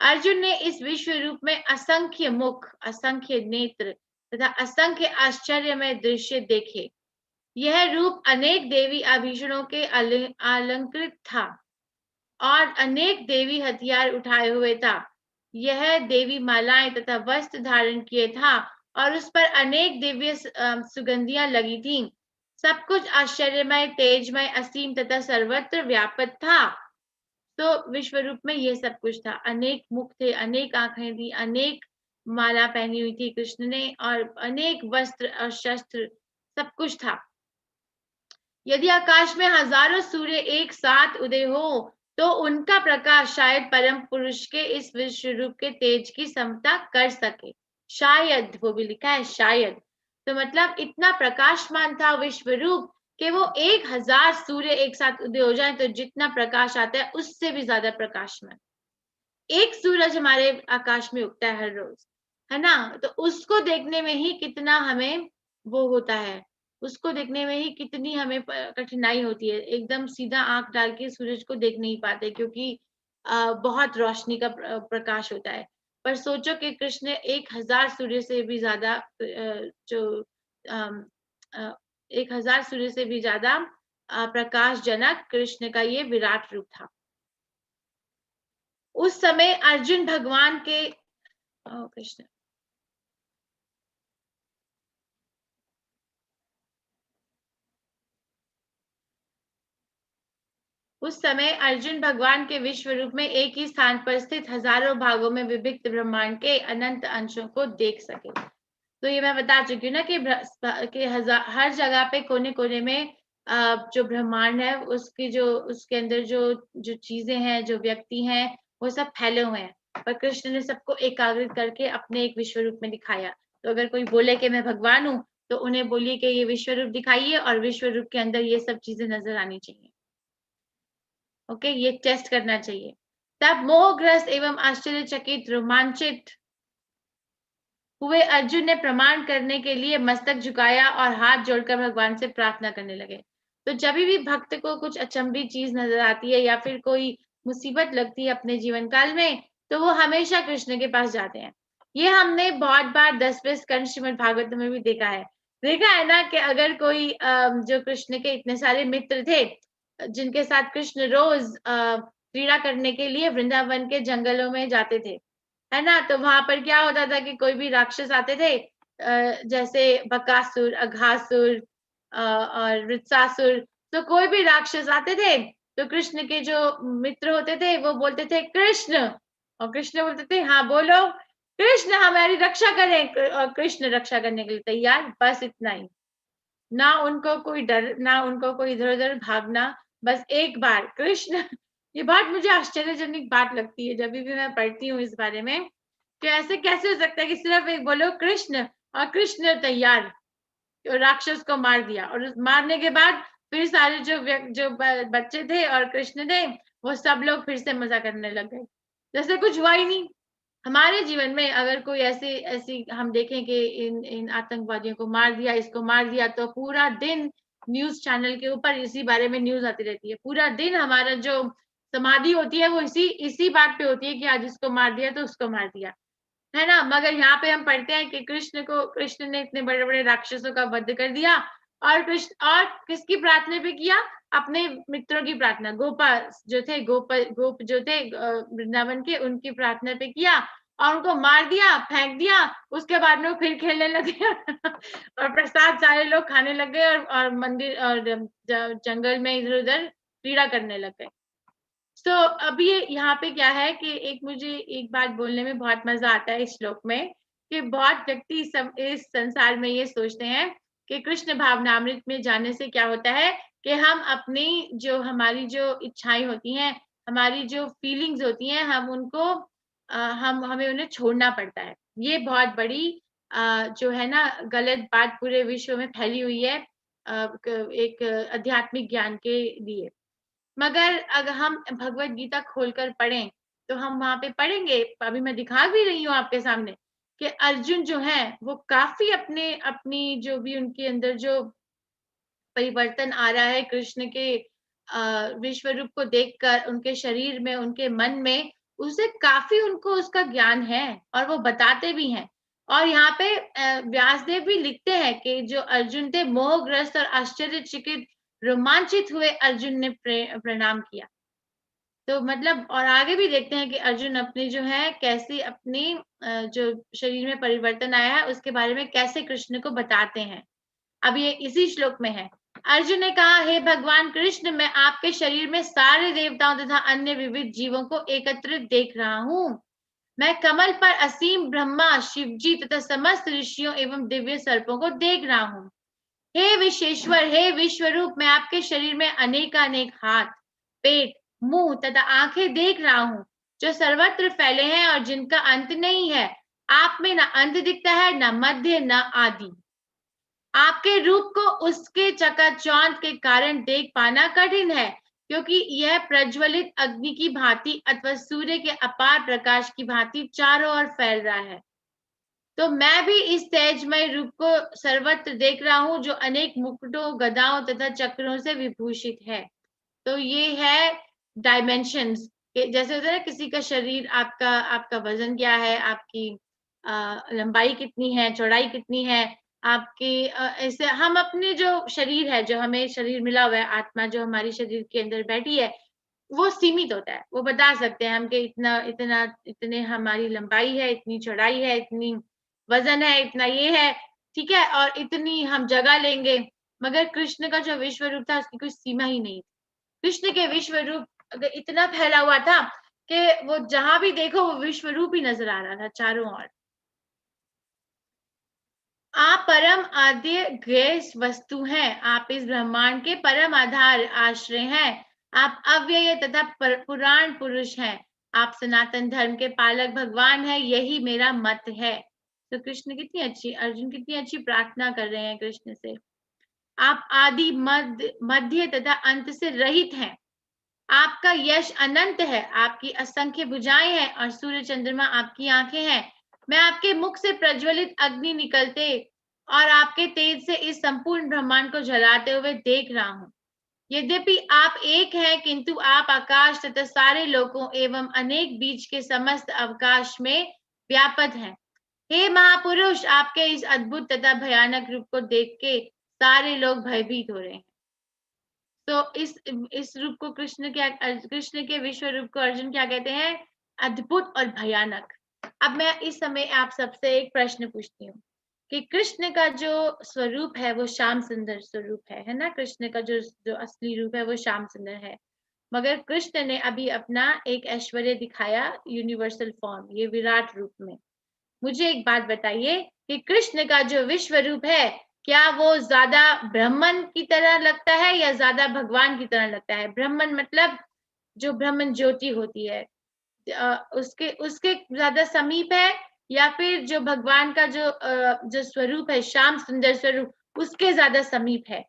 अर्जुन ने इस विश्व रूप में असंख्य मुख, असंख्य नेत्र तथा असंख्य आश्चर्यमय दृश्य देखे। यह रूप अनेक देवी आभूषणों के अलंकृत था और अनेक देवी हथियार उठाए हुए था। यह देवी मालाएं तथा वस्त्र धारण किए था और उस पर अनेक दिव्य सुगंधियां लगी थीं। सब कुछ आश्चर्यमय, तेजमय, असीम तथा सर्वत्र व्यापक था। तो विश्व रूप में ये सब कुछ था। अनेक मुख थे, अनेक आंखें थी, अनेक माला पहनी हुई थी कृष्ण ने, और अनेक वस्त्र और शस्त्र, सब कुछ था। यदि आकाश में हजारों सूर्य एक साथ उदय हो तो उनका प्रकाश शायद परम पुरुष के इस विश्व रूप के तेज की समता कर सके। शायद, वो भी लिखा है शायद। तो मतलब इतना प्रकाशमान था विश्व रूप कि वो 1000 सूर्य एक साथ उदय हो जाए तो जितना प्रकाश आता है उससे भी ज्यादा प्रकाशमान। एक सूरज हमारे आकाश में उगता है हर रोज, है ना? तो उसको देखने में ही कितना हमें वो होता है, उसको देखने में ही कितनी हमें कठिनाई होती है। एकदम सीधा आंख डाल के सूरज को देख नहीं पाते क्योंकि बहुत रोशनी का प्रकाश होता है। पर सोचो कि कृष्ण 1000 सूर्य से भी ज्यादा जो 1000 सूर्य से भी ज्यादा प्रकाशजनक कृष्ण का ये विराट रूप था। उस समय अर्जुन भगवान के कृष्ण उस समय अर्जुन भगवान के विश्व रूप में एक ही स्थान पर स्थित हजारों भागों में विभक्त ब्रह्मांड के अनंत अंशों को देख सके। तो ये मैं बता चुकी हूँ ना कि हर जगह पे कोने कोने में जो ब्रह्मांड है उसकी जो उसके अंदर जो जो चीजें हैं, जो व्यक्ति हैं, वो सब फैले हुए हैं, पर कृष्ण ने सबको एकाग्रित करके अपने एक विश्व रूप में दिखाया। तो अगर कोई बोले कि मैं भगवान हूँ तो उन्हें बोलिए कि ये विश्व रूप दिखाइए और विश्व रूप के अंदर ये सब चीजें नजर आनी चाहिए। ओके, ये टेस्ट करना चाहिए। तब मोहग्रस्त एवं आश्चर्यचकित रोमांचित हुए अर्जुन ने प्रमाण करने के लिए मस्तक झुकाया और हाथ जोड़कर भगवान से प्रार्थना करने लगे। तो जब भी भक्त को कुछ अचंभी चीज नजर आती है या फिर कोई मुसीबत लगती है अपने जीवन काल में, तो वो हमेशा कृष्ण के पास जाते हैं। ये हमने बहुत बार 10वें स्कंद श्रीमद् भागवत में भी देखा है ना कि अगर कोई जो कृष्ण के इतने सारे मित्र थे जिनके साथ कृष्ण रोज क्रीड़ा करने के लिए वृंदावन के जंगलों में जाते थे, है ना? तो वहां पर क्या होता था कि कोई भी राक्षस आते थे, जैसे बकासुर, अघासुर और वृत्सासुर, तो कोई भी राक्षस आते थे तो कृष्ण के जो मित्र होते थे वो बोलते थे कृष्ण, और कृष्ण बोलते थे हाँ बोलो कृष्ण हमारी रक्षा करें, और कृष्ण रक्षा करने के लिए तैयार। बस इतना ही, ना उनको कोई डर, ना उनको कोई इधर उधर भागना, बस एक बार कृष्ण। ये बात मुझे आश्चर्यजनक बात लगती है जब भी मैं पढ़ती हूँ इस बारे में, कि ऐसे कैसे हो सकता है कि सिर्फ एक बोलो कृष्ण और कृष्ण तैयार, तो राक्षस को मार दिया, और उस मारने के बाद फिर सारे जो बच्चे थे और कृष्ण थे वो सब लोग फिर से मजा करने लग गए जैसे कुछ हुआ ही नहीं। हमारे जीवन में अगर कोई ऐसी ऐसी हम देखें कि इन आतंकवादियों को मार दिया, इसको मार दिया, तो पूरा दिन न्यूज चैनल के ऊपर इसी बारे में न्यूज आती रहती है। पूरा दिन हमारा जो समाधि होती है वो इसी इसी बात पे होती है कि आज इसको मार दिया तो उसको मार दिया, है ना? मगर यहाँ पे हम पढ़ते हैं कि कृष्ण ने इतने बड़े बड़े राक्षसों का वध कर दिया, और कृष्ण और किसकी प्रार्थना पे किया? अपने मित्रों की प्रार्थना, गोप जो थे वृंदावन के, उनकी प्रार्थना पे किया और उनको मार दिया, फेंक दिया। उसके बाद में वो फिर खेलने लगे और प्रसाद सारे लोग खाने लग गए और मंदिर और जंगल में इधर उधर क्रीड़ा करने लग गए। तो अभी यहाँ पे क्या है कि मुझे एक बात बोलने में बहुत मजा आता है इस श्लोक में, कि बहुत व्यक्ति इस संसार में ये सोचते हैं कि कृष्ण भावनामृत में जाने से क्या होता है कि हम अपनी जो हमारी जो इच्छाएं होती हैं, हमारी जो फीलिंग्स होती हैं, हम उनको हम हमें उन्हें छोड़ना पड़ता है। ये बहुत बड़ी जो है ना गलत बात पूरे विश्व में फैली हुई है एक आध्यात्मिक ज्ञान के लिए। मगर अगर हम भगवत गीता खोलकर पढ़ें तो हम वहां पे पढ़ेंगे, अभी मैं दिखा भी रही हूँ आपके सामने, कि अर्जुन जो है वो काफी अपनी जो भी उनके अंदर जो परिवर्तन आ रहा है कृष्ण के विश्व रूप को देखकर, उनके शरीर में, उनके मन में, उसे काफी उनको उसका ज्ञान है और वो बताते भी हैं। और यहाँ पे व्यासदेव भी लिखते हैं कि जो अर्जुन थे मोहग्रस्त और आश्चर्यचकित रोमांचित हुए अर्जुन ने प्रणाम किया। तो मतलब और आगे भी देखते हैं कि अर्जुन अपनी जो है कैसी अपनी जो शरीर में परिवर्तन आया है उसके बारे में कैसे कृष्ण को बताते हैं। अब ये इसी श्लोक में है। अर्जुन ने कहा, हे भगवान कृष्ण, मैं आपके शरीर में सारे देवताओं तथा अन्य विविध जीवों को एकत्रित देख रहा हूँ। मैं कमल पर असीम ब्रह्मा, शिवजी तथा समस्त ऋषियों एवं दिव्य सर्पों को देख रहा हूँ। हे विश्वेश्वर, हे विश्वरूप, मैं आपके शरीर में अनेकानेक हाथ, पेट, मुंह तथा आंखें देख रहा हूँ, जो सर्वत्र फैले हैं और जिनका अंत नहीं है। आप में न अंत दिखता है, न मध्य, न आदि। आपके रूप को उसके चकाचौंध के कारण देख पाना कठिन है, क्योंकि यह प्रज्वलित अग्नि की भांति अथवा सूर्य के अपार प्रकाश की भांति चारों ओर फैल रहा है। तो मैं भी इस तेजमय रूप को सर्वत्र देख रहा हूँ, जो अनेक मुकुटों, गदाओं तथा चक्रों से विभूषित है। तो ये है डायमेंशंस, जैसे होता है ना, किसी का शरीर, आपका वजन क्या है, आपकी लंबाई कितनी है, चौड़ाई कितनी है, आपकी ऐसे हम अपने जो शरीर है, जो हमें शरीर मिला हुआ है, आत्मा जो हमारी शरीर के अंदर बैठी है, वो सीमित होता है। वो बता सकते हैं हम कि इतना इतना इतने हमारी लंबाई है, इतनी चौड़ाई है, इतनी वजन है, इतना ये है, ठीक है, और इतनी हम जगह लेंगे। मगर कृष्ण का जो विश्व रूप था, उसकी कोई सीमा ही नहीं। कृष्ण के विश्व रूप अगर इतना फैला हुआ था कि वो जहां भी देखो वो विश्व रूप ही नजर आ रहा था चारों ओर। आप परम आद्य गैस वस्तु हैं, आप इस ब्रह्मांड के परम आधार आश्रय हैं, आप अव्यय तथा पुराण पुरुष हैं, आप सनातन धर्म के पालक भगवान हैं, यही मेरा मत है। तो कृष्ण कितनी अच्छी, अर्जुन कितनी अच्छी प्रार्थना कर रहे हैं कृष्ण से। आप आदि मध्य तथा अंत से रहित हैं, आपका यश अनंत है, आपकी असंख्य भुजाएं हैं और सूर्य चंद्रमा आपकी आंखें हैं। मैं आपके मुख से प्रज्वलित अग्नि निकलते और आपके तेज से इस संपूर्ण ब्रह्मांड को जलाते हुए देख रहा हूँ। यद्यपि आप एक हैं, किंतु आप आकाश तथा सारे लोकों एवं अनेक बीच के समस्त अवकाश में व्यापक हैं। हे महापुरुष, आपके इस अद्भुत तथा भयानक रूप को देख के सारे लोग भयभीत हो रहे हैं। तो इस रूप को कृष्ण के विश्व रूप को अर्जुन क्या कहते हैं? अद्भुत और भयानक। अब मैं इस समय आप सबसे एक प्रश्न पूछती हूँ कि कृष्ण का जो स्वरूप है वो श्याम सुंदर स्वरूप है ना? कृष्ण का जो असली रूप है वो श्याम सुंदर है, मगर कृष्ण ने अभी अपना एक ऐश्वर्य दिखाया यूनिवर्सल फॉर्म, ये विराट रूप में। मुझे एक बात बताइए कि कृष्ण का जो विश्व रूप है, क्या वो ज्यादा ब्रह्मन की तरह लगता है या ज्यादा भगवान की तरह लगता है? ब्रह्मन मतलब जो ब्रह्मन ज्योति होती है, उसके उसके ज्यादा समीप है, या फिर जो भगवान का जो स्वरूप है, श्याम सुंदर स्वरूप, उसके ज्यादा समीप है?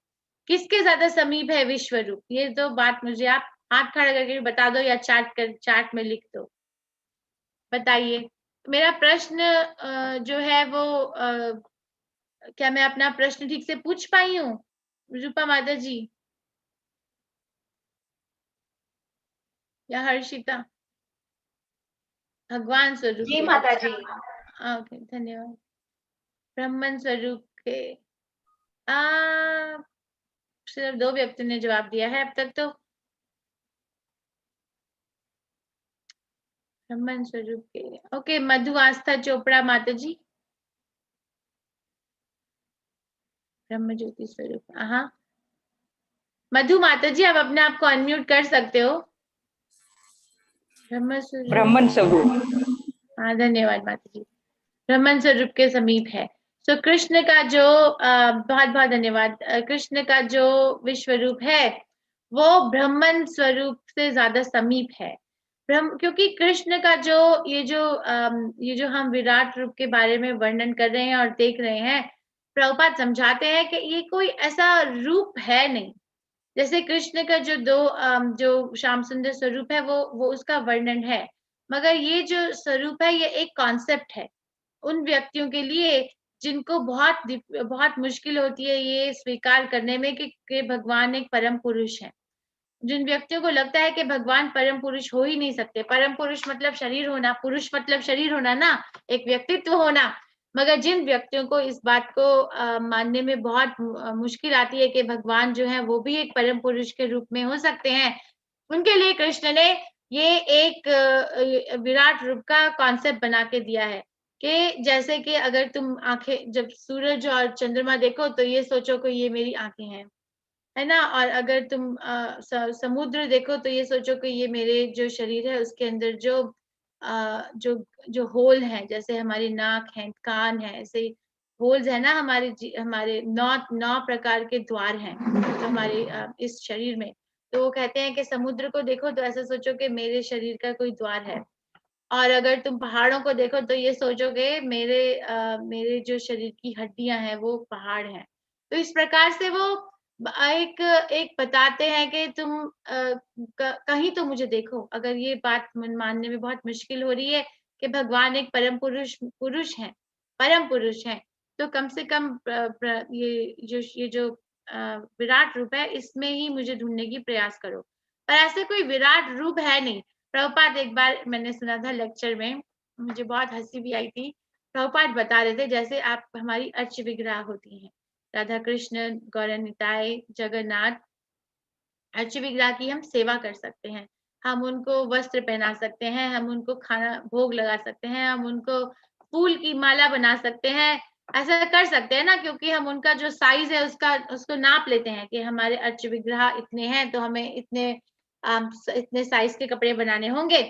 किसके ज्यादा समीप है विश्व रूप? ये दो बात मुझे आप हाथ खड़ा करके बता दो या चार्ट में लिख दो, बताइए। मेरा प्रश्न जो है वो क्या मैं अपना प्रश्न ठीक से पूछ पाई हूँ रूपा माता जी या हर्षिता? भगवान स्वरूप जी के, माता जी। ओके, धन्यवाद। ब्रह्मन स्वरूप के सिर्फ 2 व्यक्ति ने जवाब दिया है अब तक। तो ब्रह्मन स्वरूप के, ओके, मधु आस्था चोपड़ा माता जी, ब्रह्म ज्योति स्वरूप। हाँ, मधु माता जी, आप अपने आप को अनम्यूट कर सकते हो। ब्रह्मन स्वरूप। हाँ, धन्यवाद माता जी, ब्रह्मन स्वरूप के समीप है। तो कृष्ण का जो बहुत बहुत धन्यवाद। कृष्ण का जो विश्व रूप है वो ब्रह्मन स्वरूप से ज्यादा समीप है। क्योंकि कृष्ण का ये जो हम विराट रूप के बारे में वर्णन कर रहे हैं और देख रहे हैं, प्रभुपाद समझाते हैं कि ये कोई ऐसा रूप है नहीं। जैसे कृष्ण का जो श्याम सुंदर स्वरूप है वो उसका वर्णन है, मगर ये जो स्वरूप है ये एक कॉन्सेप्ट है उन व्यक्तियों के लिए जिनको बहुत मुश्किल होती है ये स्वीकार करने में कि भगवान एक परम पुरुष है। जिन व्यक्तियों को लगता है कि भगवान परम पुरुष हो ही नहीं सकते, परम पुरुष मतलब शरीर होना, पुरुष मतलब शरीर होना ना, एक व्यक्तित्व होना। मगर जिन व्यक्तियों को इस बात को मानने में बहुत मुश्किल आती है कि भगवान जो है वो भी एक परम पुरुष के रूप में हो सकते हैं, उनके लिए कृष्ण ने ये एक विराट रूप का कॉन्सेप्ट बना के दिया है कि जैसे कि अगर तुम आंखें, जब सूरज और चंद्रमा देखो तो ये सोचो कि ये मेरी आंखें हैं, है ना? और अगर तुम समुद्र देखो तो ये सोचो कि ये मेरे जो शरीर है उसके अंदर जो जो होल है, जैसे हमारी नाक है, कान है, ऐसे होल्स है ना, हमारे 9 प्रकार के द्वार हैं जो हमारे इस शरीर में। तो वो कहते हैं कि समुद्र को देखो तो ऐसा सोचो कि मेरे शरीर का कोई द्वार है, और अगर तुम पहाड़ों को देखो तो ये सोचोगे मेरे जो शरीर की हड्डियां हैं वो पहाड़ हैं। तो इस प्रकार से वो एक एक बताते हैं कि तुम कहीं तो मुझे देखो। अगर ये बात मानने में बहुत मुश्किल हो रही है कि भगवान एक पुरुष हैं, परम पुरुष हैं, तो कम से कम ये जो विराट रूप है इसमें ही मुझे ढूंढने की प्रयास करो। पर ऐसे कोई विराट रूप है नहीं। प्रभुपाद एक बार मैंने सुना था लेक्चर में, मुझे बहुत हंसी भी आई थी। प्रभुपाद बता रहे थे जैसे आप हमारी अर्च विग्रह होती हैं, राधा कृष्ण, गौरनिताय, जगन्नाथ, अर्च विग्रह की हम सेवा कर सकते हैं। हम उनको वस्त्र पहना सकते हैं, हम उनको खाना भोग लगा सकते हैं, हम उनको फूल की माला बना सकते हैं। ऐसा कर सकते हैं ना, क्योंकि हम उनका जो साइज है उसको नाप लेते हैं कि हमारे अर्च विग्रह इतने हैं तो हमें इतने साइज के कपड़े बनाने होंगे।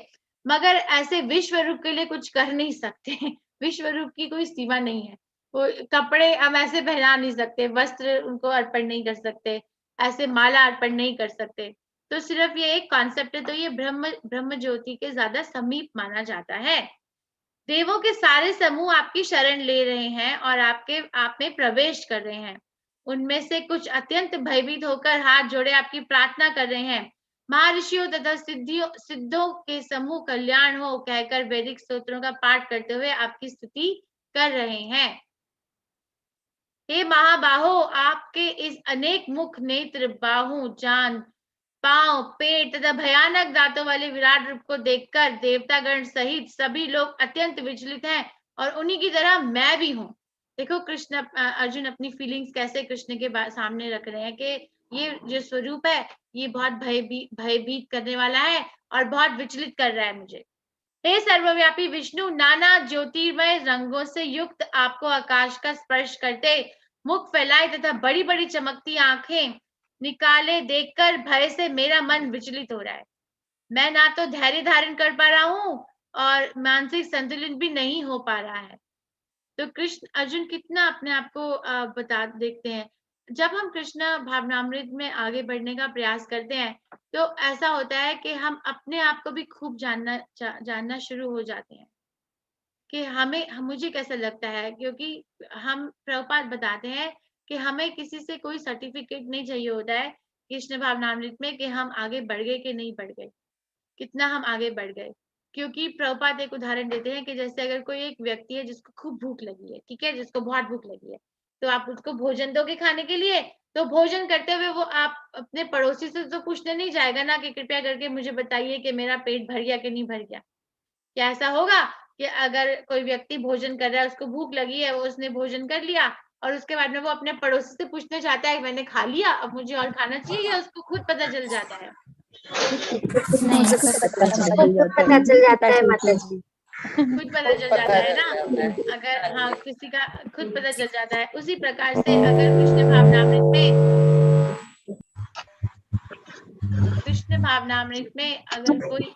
मगर ऐसे विश्व रूप के लिए कुछ कर नहीं सकते। विश्व रूप की कोई सीमा नहीं है। वो कपड़े हम ऐसे पहना नहीं सकते, वस्त्र उनको अर्पण नहीं कर सकते, ऐसे माला अर्पण नहीं कर सकते। तो सिर्फ ये एक कॉन्सेप्ट है, तो ये ब्रह्म ज्योति के ज्यादा समीप माना जाता है। देवों के सारे समूह आपकी शरण ले रहे हैं और आप में प्रवेश कर रहे हैं। उनमें से कुछ अत्यंत भयभीत होकर हाथ जोड़े आपकी प्रार्थना कर रहे हैं। महर्षियों तथा सिद्धों के समूह कल्याण हो कहकर वैदिक स्तोत्रों का पाठ करते हुए आपकी स्तुति कर रहे हैं। हे महाबाहो, आपके इस अनेक मुख, नेत्र, बाहु, जान, पांव, पेट तथा भयानक दांतों वाले विराट रूप को देखकर देवतागण सहित सभी लोग अत्यंत विचलित हैं, और उन्हीं की तरह मैं भी हूँ। देखो अर्जुन अपनी फीलिंग्स कैसे कृष्ण के सामने रख रहे हैं कि ये जो स्वरूप है ये बहुत भयभीत करने वाला है और बहुत विचलित कर रहा है मुझे। हे सर्वव्यापी विष्णु, नाना ज्योतिर्मय रंगों से युक्त आपको आकाश का स्पर्श करते, मुख फैलाए तथा बड़ी बड़ी चमकती आंखें निकाले देखकर भय से मेरा मन विचलित हो रहा है। मैं ना तो धैर्य धारण कर पा रहा हूँ और मानसिक संतुलन भी नहीं हो पा रहा है। तो कृष्ण अर्जुन कितना अपने आप को बता देखते हैं। जब हम कृष्ण भावनामृत में आगे बढ़ने का प्रयास करते हैं तो ऐसा होता है कि हम अपने आप को भी खूब जानना शुरू हो जाते हैं कि मुझे कैसा लगता है, क्योंकि हम प्रभुपाद बताते हैं कि हमें किसी से कोई सर्टिफिकेट नहीं चाहिए होता है कृष्ण भावनामृत में कि हम आगे बढ़ गए कि नहीं बढ़ गए, कितना हम आगे बढ़ गए। क्योंकि प्रभुपाद एक उदाहरण देते हैं कि जैसे अगर कोई एक व्यक्ति है जिसको खूब भूख लगी है, ठीक है, जिसको बहुत भूख लगी है, तो आप उसको भोजन दोगे खाने के लिए, तो भोजन करते हुए वो आप अपने पड़ोसी से तो पूछने नहीं जाएगा ना कि कृपया करके मुझे बताइए कि मेरा पेट भर गया कि नहीं भर गया। क्या ऐसा होगा कि अगर कोई व्यक्ति भोजन कर रहा है, उसको भूख लगी है, वो उसने भोजन कर लिया और उसके बाद में वो अपने पड़ोसी से पूछना चाहता है मैंने खा लिया, अब मुझे और खाना चाहिए, या उसको खुद पता चल जाता है? नहीं, पता चल जाता है माता जी। खुद पता चल जाता है ना। अगर हाँ किसी का खुद पता चल जाता है। उसी प्रकार से अगर कृष्ण भावनामृत में अगर कोई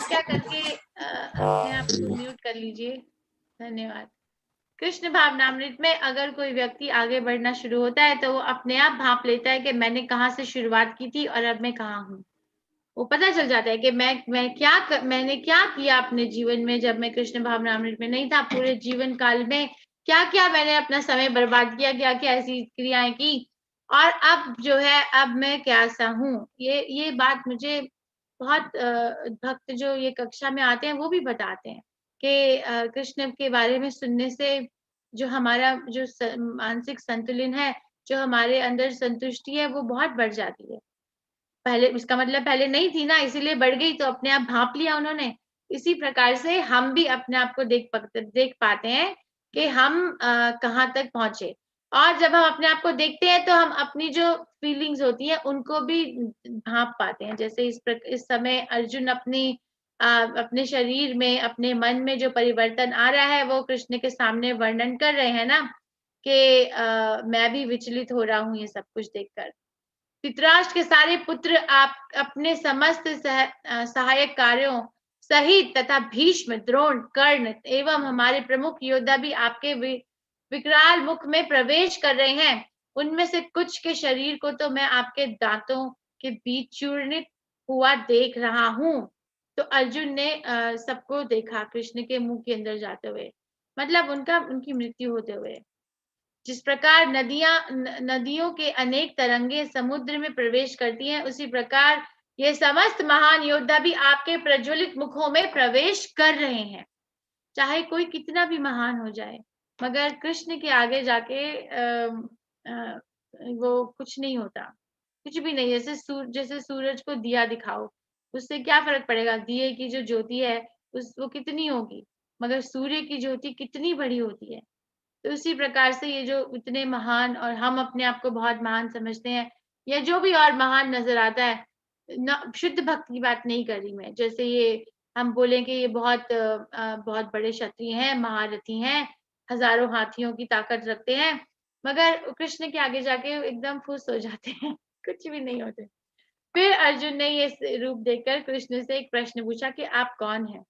क्या करके अपने आप को म्यूट कर लीजिए, धन्यवाद। कृष्ण भावनामृत में अगर कोई व्यक्ति आगे बढ़ना शुरू होता है तो वो अपने आप भांप लेता है कि मैंने कहाँ से शुरुआत की थी और अब मैं कहाँ हूँ। वो पता चल जाता है कि मैंने क्या किया अपने जीवन में जब मैं कृष्ण भावनामृत में नहीं था। पूरे जीवन काल में क्या क्या मैंने अपना समय बर्बाद किया, क्या क्या ऐसी क्रियाएं की, और अब जो है अब मैं कैसा हूँ। ये बात मुझे बहुत भक्त जो ये कक्षा में आते हैं वो भी बताते हैं कि कृष्ण के बारे में सुनने से जो हमारा जो मानसिक संतुलन है, जो हमारे अंदर संतुष्टि है, वो बहुत बढ़ जाती है। पहले उसका मतलब पहले नहीं थी ना, इसीलिए बढ़ गई, तो अपने आप भांप लिया उन्होंने। इसी प्रकार से हम भी अपने आप को देख पाते हैं कि हम कहाँ तक पहुंचे। और जब हम अपने आप को देखते हैं तो हम अपनी जो फीलिंग्स होती हैं उनको भी भांप पाते हैं। जैसे इस समय अर्जुन अपने शरीर में, अपने मन में जो परिवर्तन आ रहा है वो कृष्ण के सामने वर्णन कर रहे हैं ना कि मैं भी विचलित हो रहा हूँ ये सब कुछ देखकर। धृतराष्ट्र के सारे पुत्र आप अपने समस्त सहायक कार्यों सहित तथा भीष्म, द्रोण, कर्ण एवं हमारे प्रमुख योद्धा भी आपके विकराल मुख में प्रवेश कर रहे हैं। उनमें से कुछ के शरीर को तो मैं आपके दांतों के बीच चूर्णित हुआ देख रहा हूं। तो अर्जुन ने सबको देखा कृष्ण के मुंह के अंदर जाते हुए, मतलब उनकी मृत्यु होते हुए। जिस प्रकार नदियों के अनेक तरंगे समुद्र में प्रवेश करती हैं, उसी प्रकार ये समस्त महान योद्धा भी आपके प्रज्वलित मुखों में प्रवेश कर रहे हैं। चाहे कोई कितना भी महान हो जाए, मगर कृष्ण के आगे जाके वो कुछ नहीं होता, कुछ भी नहीं। जैसे सूरज को दिया दिखाओ, उससे क्या फर्क पड़ेगा? दिए की जो ज्योति है वो कितनी होगी, मगर सूर्य की ज्योति कितनी बड़ी होती है। तो उसी प्रकार से ये जो इतने महान, और हम अपने आप को बहुत महान समझते हैं, या जो भी और महान नजर आता है, शुद्ध भक्त की बात नहीं कर रही मैं। जैसे ये हम बोलें कि ये बहुत बड़े क्षत्रिय हैं, महारथी हैं, हजारों हाथियों की ताकत रखते हैं, मगर कृष्ण के आगे जाके एकदम फुस हो जाते हैं, कुछ भी नहीं होते। फिर अर्जुन ने ये रूप देखकर कृष्ण से एक प्रश्न पूछा कि आप कौन हैं,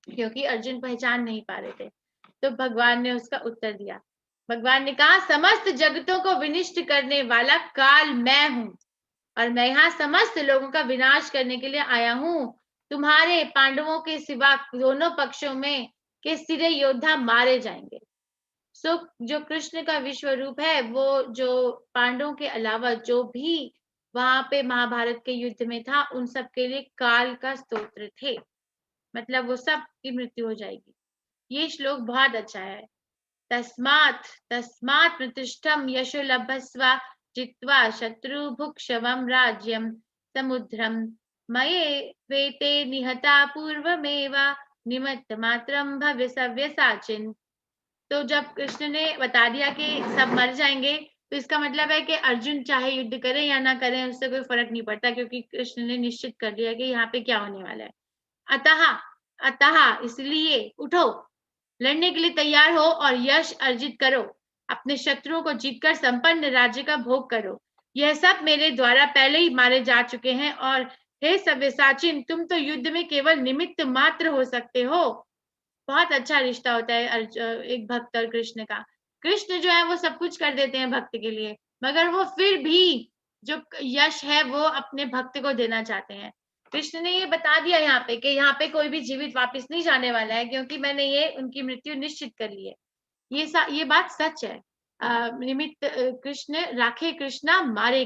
क्योंकि अर्जुन पहचान नहीं पा रहे थे। तो भगवान ने उसका उत्तर दिया। भगवान ने कहा, समस्त जगतों को विनिष्ट करने वाला काल मैं हूं, और मैं यहाँ समस्त लोगों का विनाश करने के लिए आया हूं। तुम्हारे पांडवों के सिवा दोनों पक्षों में के सिरे योद्धा मारे जाएंगे। सो जो कृष्ण का विश्व रूप है, वो जो पांडवों के अलावा जो भी वहां पे महाभारत के युद्ध में था, उन सब के लिए काल का स्तोत्र थे, मतलब वो सब की मृत्यु हो जाएगी। ये श्लोक बहुत अच्छा है। तस्मात् तस्मात् प्रतिष्ठम यशो लभस्व जित्वा शत्रु भुक्षवम राज्यम समुद्रम मये वेते निहता पूर्वमेव निमित्त मात्रम भव्य सव्यसाचिन। तो जब कृष्ण ने बता दिया कि सब मर जाएंगे, तो इसका मतलब है कि अर्जुन चाहे युद्ध करें या ना करें, उससे कोई फर्क नहीं पड़ता, क्योंकि कृष्ण ने निश्चित कर दिया कि यहाँ पे क्या होने वाला है। अतः अतः इसलिए उठो, लड़ने के लिए तैयार हो और यश अर्जित करो। अपने शत्रुओं को जीतकर संपन्न राज्य का भोग करो। यह सब मेरे द्वारा पहले ही मारे जा चुके हैं, और हे सव्यसाचिन, तुम तो युद्ध में केवल निमित्त मात्र हो सकते हो। बहुत अच्छा रिश्ता होता है एक भक्त और कृष्ण का। कृष्ण जो है वो सब कुछ कर देते हैं भक्त के लिए, मगर वो फिर भी जो यश है वो अपने भक्त को देना चाहते हैं। कृष्ण ने ये बता दिया यहाँ पे कि यहाँ पे कोई भी जीवित वापस नहीं जाने वाला है, क्योंकि मैंने ये उनकी मृत्यु निश्चित कर ली है। ये बात सच है। निमित्त कृष्ण राखे, कृष्णा मारे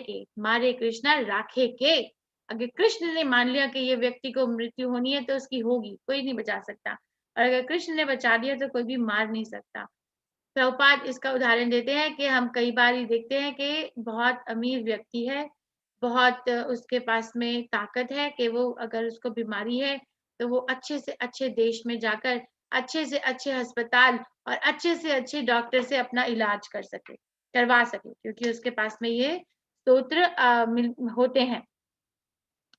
कृष्णा राखे के। अगर कृष्ण ने मान लिया कि ये व्यक्ति को मृत्यु होनी है, तो उसकी होगी, कोई नहीं बचा सकता। और अगर कृष्ण ने बचा दिया तो कोई भी मार नहीं सकता। प्रभुपाद इसका उदाहरण देते हैं कि हम कई बार ये देखते हैं कि बहुत अमीर व्यक्ति है, बहुत उसके पास में ताकत है कि वो अगर उसको बीमारी है तो वो अच्छे से अच्छे देश में जाकर अच्छे से अच्छे अस्पताल और अच्छे से अच्छे डॉक्टर से अपना इलाज करवा सके, क्योंकि उसके पास में ये स्तोत्र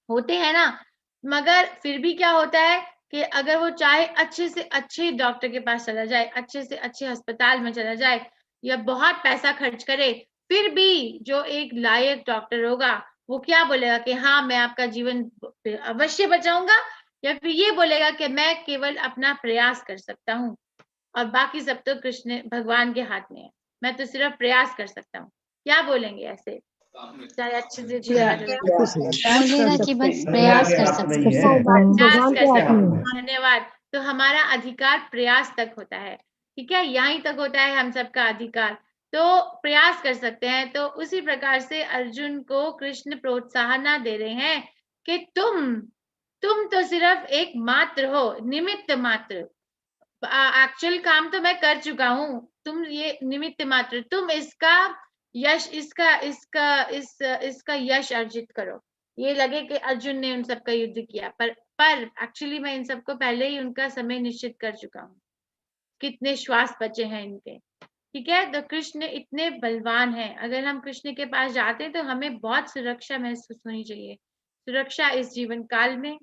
होते हैं ना। मगर फिर भी क्या होता है कि अगर वो चाहे अच्छे से अच्छे डॉक्टर के पास चला जाए, अच्छे से अच्छे अस्पताल में चला जाए, या बहुत पैसा खर्च करे, फिर भी जो एक लायक डॉक्टर होगा वो क्या बोलेगा कि हाँ मैं आपका जीवन अवश्य बचाऊंगा, या फिर ये बोलेगा कि मैं केवल अपना प्रयास कर सकता हूँ और बाकी सब तो कृष्ण भगवान के हाथ में है, मैं तो सिर्फ प्रयास कर सकता हूँ। क्या बोलेंगे ऐसे? चाहे अच्छे से बोलेगा कि बस प्रयास कर सकते हैं। प्रयास कर सकते। धन्यवाद। तो हमारा अधिकार प्रयास तक होता है, ठीक है, यहीं तक होता है हम सबका अधिकार, तो प्रयास कर सकते हैं। तो उसी प्रकार से अर्जुन को कृष्ण प्रोत्साहन दे रहे हैं कि तुम तो सिर्फ एक मात्र हो, निमित्त मात्र। एक्चुअल काम तो मैं कर चुका हूँ, तुम ये निमित्त मात्र, तुम इसका यश इसका यश अर्जित करो। ये लगे कि अर्जुन ने उन सबका युद्ध किया, पर एक्चुअली मैं इन सबको पहले ही उनका समय निश्चित कर चुका हूँ, कितने श्वास बचे हैं इनके, ठीक है। तो कृष्ण इतने बलवान हैं, अगर हम कृष्ण के पास जाते हैं तो हमें बहुत सुरक्षा महसूस होनी चाहिए। सुरक्षा इस जीवन काल में,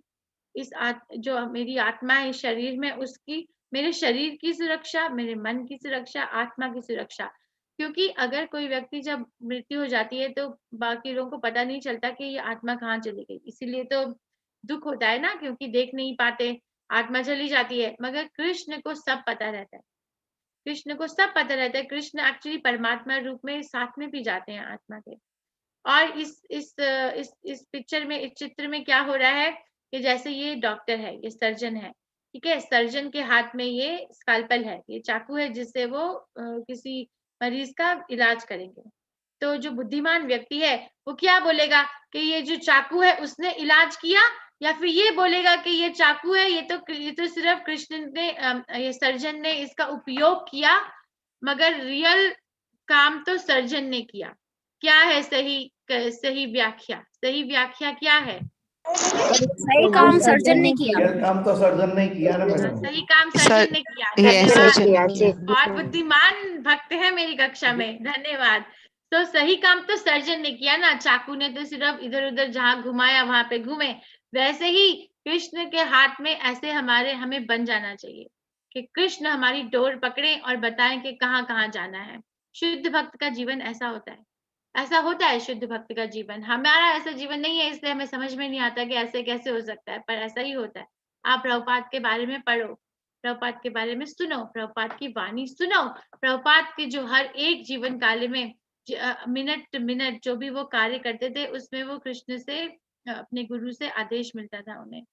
जो मेरी आत्मा है इस शरीर में, उसकी, मेरे शरीर की सुरक्षा, मेरे मन की सुरक्षा, आत्मा की सुरक्षा। क्योंकि अगर कोई व्यक्ति जब मृत्यु हो जाती है तो बाकी लोगों को पता नहीं चलता कि ये आत्मा कहाँ चली गई। इसीलिए तो दुख होता है ना, क्योंकि देख नहीं पाते, आत्मा चली जाती है। मगर कृष्ण को सब पता रहता है, कृष्ण को सब पता रहता है। कृष्ण एक्चुअली परमात्मा रूप में साथ में भी जाते हैं आत्मा के। और इस पिक्चर में, इस चित्र में क्या हो रहा है कि जैसे ये डॉक्टर है, ये सर्जन है, ठीक है। सर्जन के हाथ में ये स्कैल्पेल है, ये चाकू है, जिससे वो किसी मरीज का इलाज करेंगे। तो जो बुद्धिमान व्यक्ति है वो क्या बोलेगा कि ये जो चाकू है उसने इलाज किया, या फिर ये बोलेगा कि ये चाकू है, ये तो सिर्फ कृष्ण ने, ये सर्जन ने इसका उपयोग किया, मगर रियल काम तो सर्जन ने किया। क्या है सही व्याख्या? सही व्याख्या क्या है? सही काम सर्जन ने किया। काम तो सर्जन ने किया ना मैडम। सही काम सर्जन ने किया। यस धन्यवाद, बहुत बुद्धिमान भक्त है मेरी कक्षा में, धन्यवाद। तो सही काम तो सर्जन ने किया ना, चाकू ने तो सिर्फ इधर उधर जहां घुमाया वहां पे घूमे। वैसे ही कृष्ण के हाथ में ऐसे हमें बन जाना चाहिए कि कृष्ण हमारी डोर पकड़े और बताएं कि कहाँ कहाँ जाना है। शुद्ध भक्त का जीवन ऐसा होता है, ऐसा होता है शुद्ध भक्त का जीवन। हमारा ऐसा जीवन नहीं है, इसलिए हमें समझ में नहीं आता कि ऐसे कैसे हो सकता है, पर ऐसा ही होता है। आप प्रभुपाद के बारे में पढ़ो, प्रभुपाद के बारे में सुनो, प्रभुपाद की वाणी सुनो, प्रभुपाद के जो हर एक जीवन काल में मिनट मिनट जो भी वो कार्य करते थे, उसमें वो कृष्ण से, अपने गुरु से आदेश मिलता था उन्हें।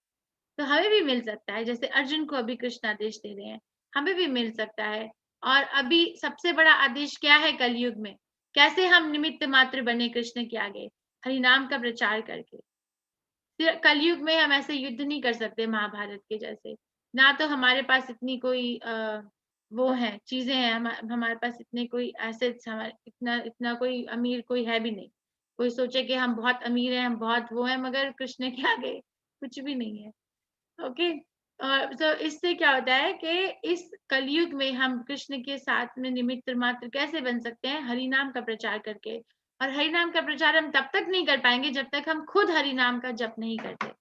तो हमें भी मिल सकता है, जैसे अर्जुन को अभी कृष्ण आदेश दे रहे हैं, हमें भी मिल सकता है। और अभी सबसे बड़ा आदेश क्या है कलयुग में? कैसे हम निमित्त मात्र बने कृष्ण के आगे, हरि नाम का प्रचार करके। कलयुग में हम ऐसे युद्ध नहीं कर सकते महाभारत के जैसे, ना तो हमारे पास इतनी कोई वो है चीजें हैं, हमारे पास इतने कोई एसेट्स, हमारे इतना कोई अमीर कोई है भी नहीं। कोई सोचे कि हम बहुत अमीर हैं, हम बहुत वो हैं, मगर कृष्ण के आगे कुछ भी नहीं है। ओके। तो इससे क्या होता है कि इस कलयुग में हम कृष्ण के साथ में निमित्त मात्र कैसे बन सकते हैं? हरि नाम का प्रचार करके। और हरि नाम का प्रचार हम तब तक नहीं कर पाएंगे जब तक हम खुद हरि नाम का जप नहीं करते।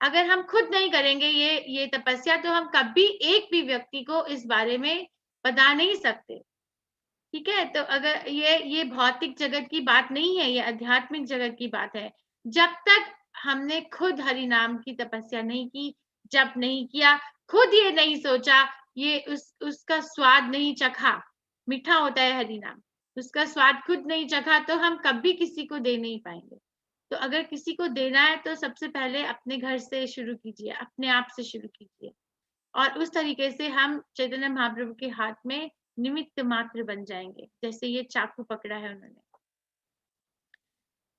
अगर हम खुद नहीं करेंगे ये तपस्या, तो हम कभी एक भी व्यक्ति को इस बारे में बता नहीं सकते, ठीक है। तो अगर ये भौतिक जगत की बात नहीं है, ये आध्यात्मिक जगत की बात है। जब तक हमने खुद हरि नाम की तपस्या नहीं की, जप नहीं किया, खुद ये नहीं सोचा, ये उसका स्वाद नहीं चखा, मीठा होता है हरि नाम, उसका स्वाद खुद नहीं चखा, तो हम कभी किसी को दे नहीं पाएंगे। तो अगर किसी को देना है तो सबसे पहले अपने घर से शुरू कीजिए, अपने आप से शुरू कीजिए, और उस तरीके से हम चैतन्य महाप्रभु के हाथ में निमित्त मात्र बन जाएंगे, जैसे ये चाकू पकड़ा है उन्होंने।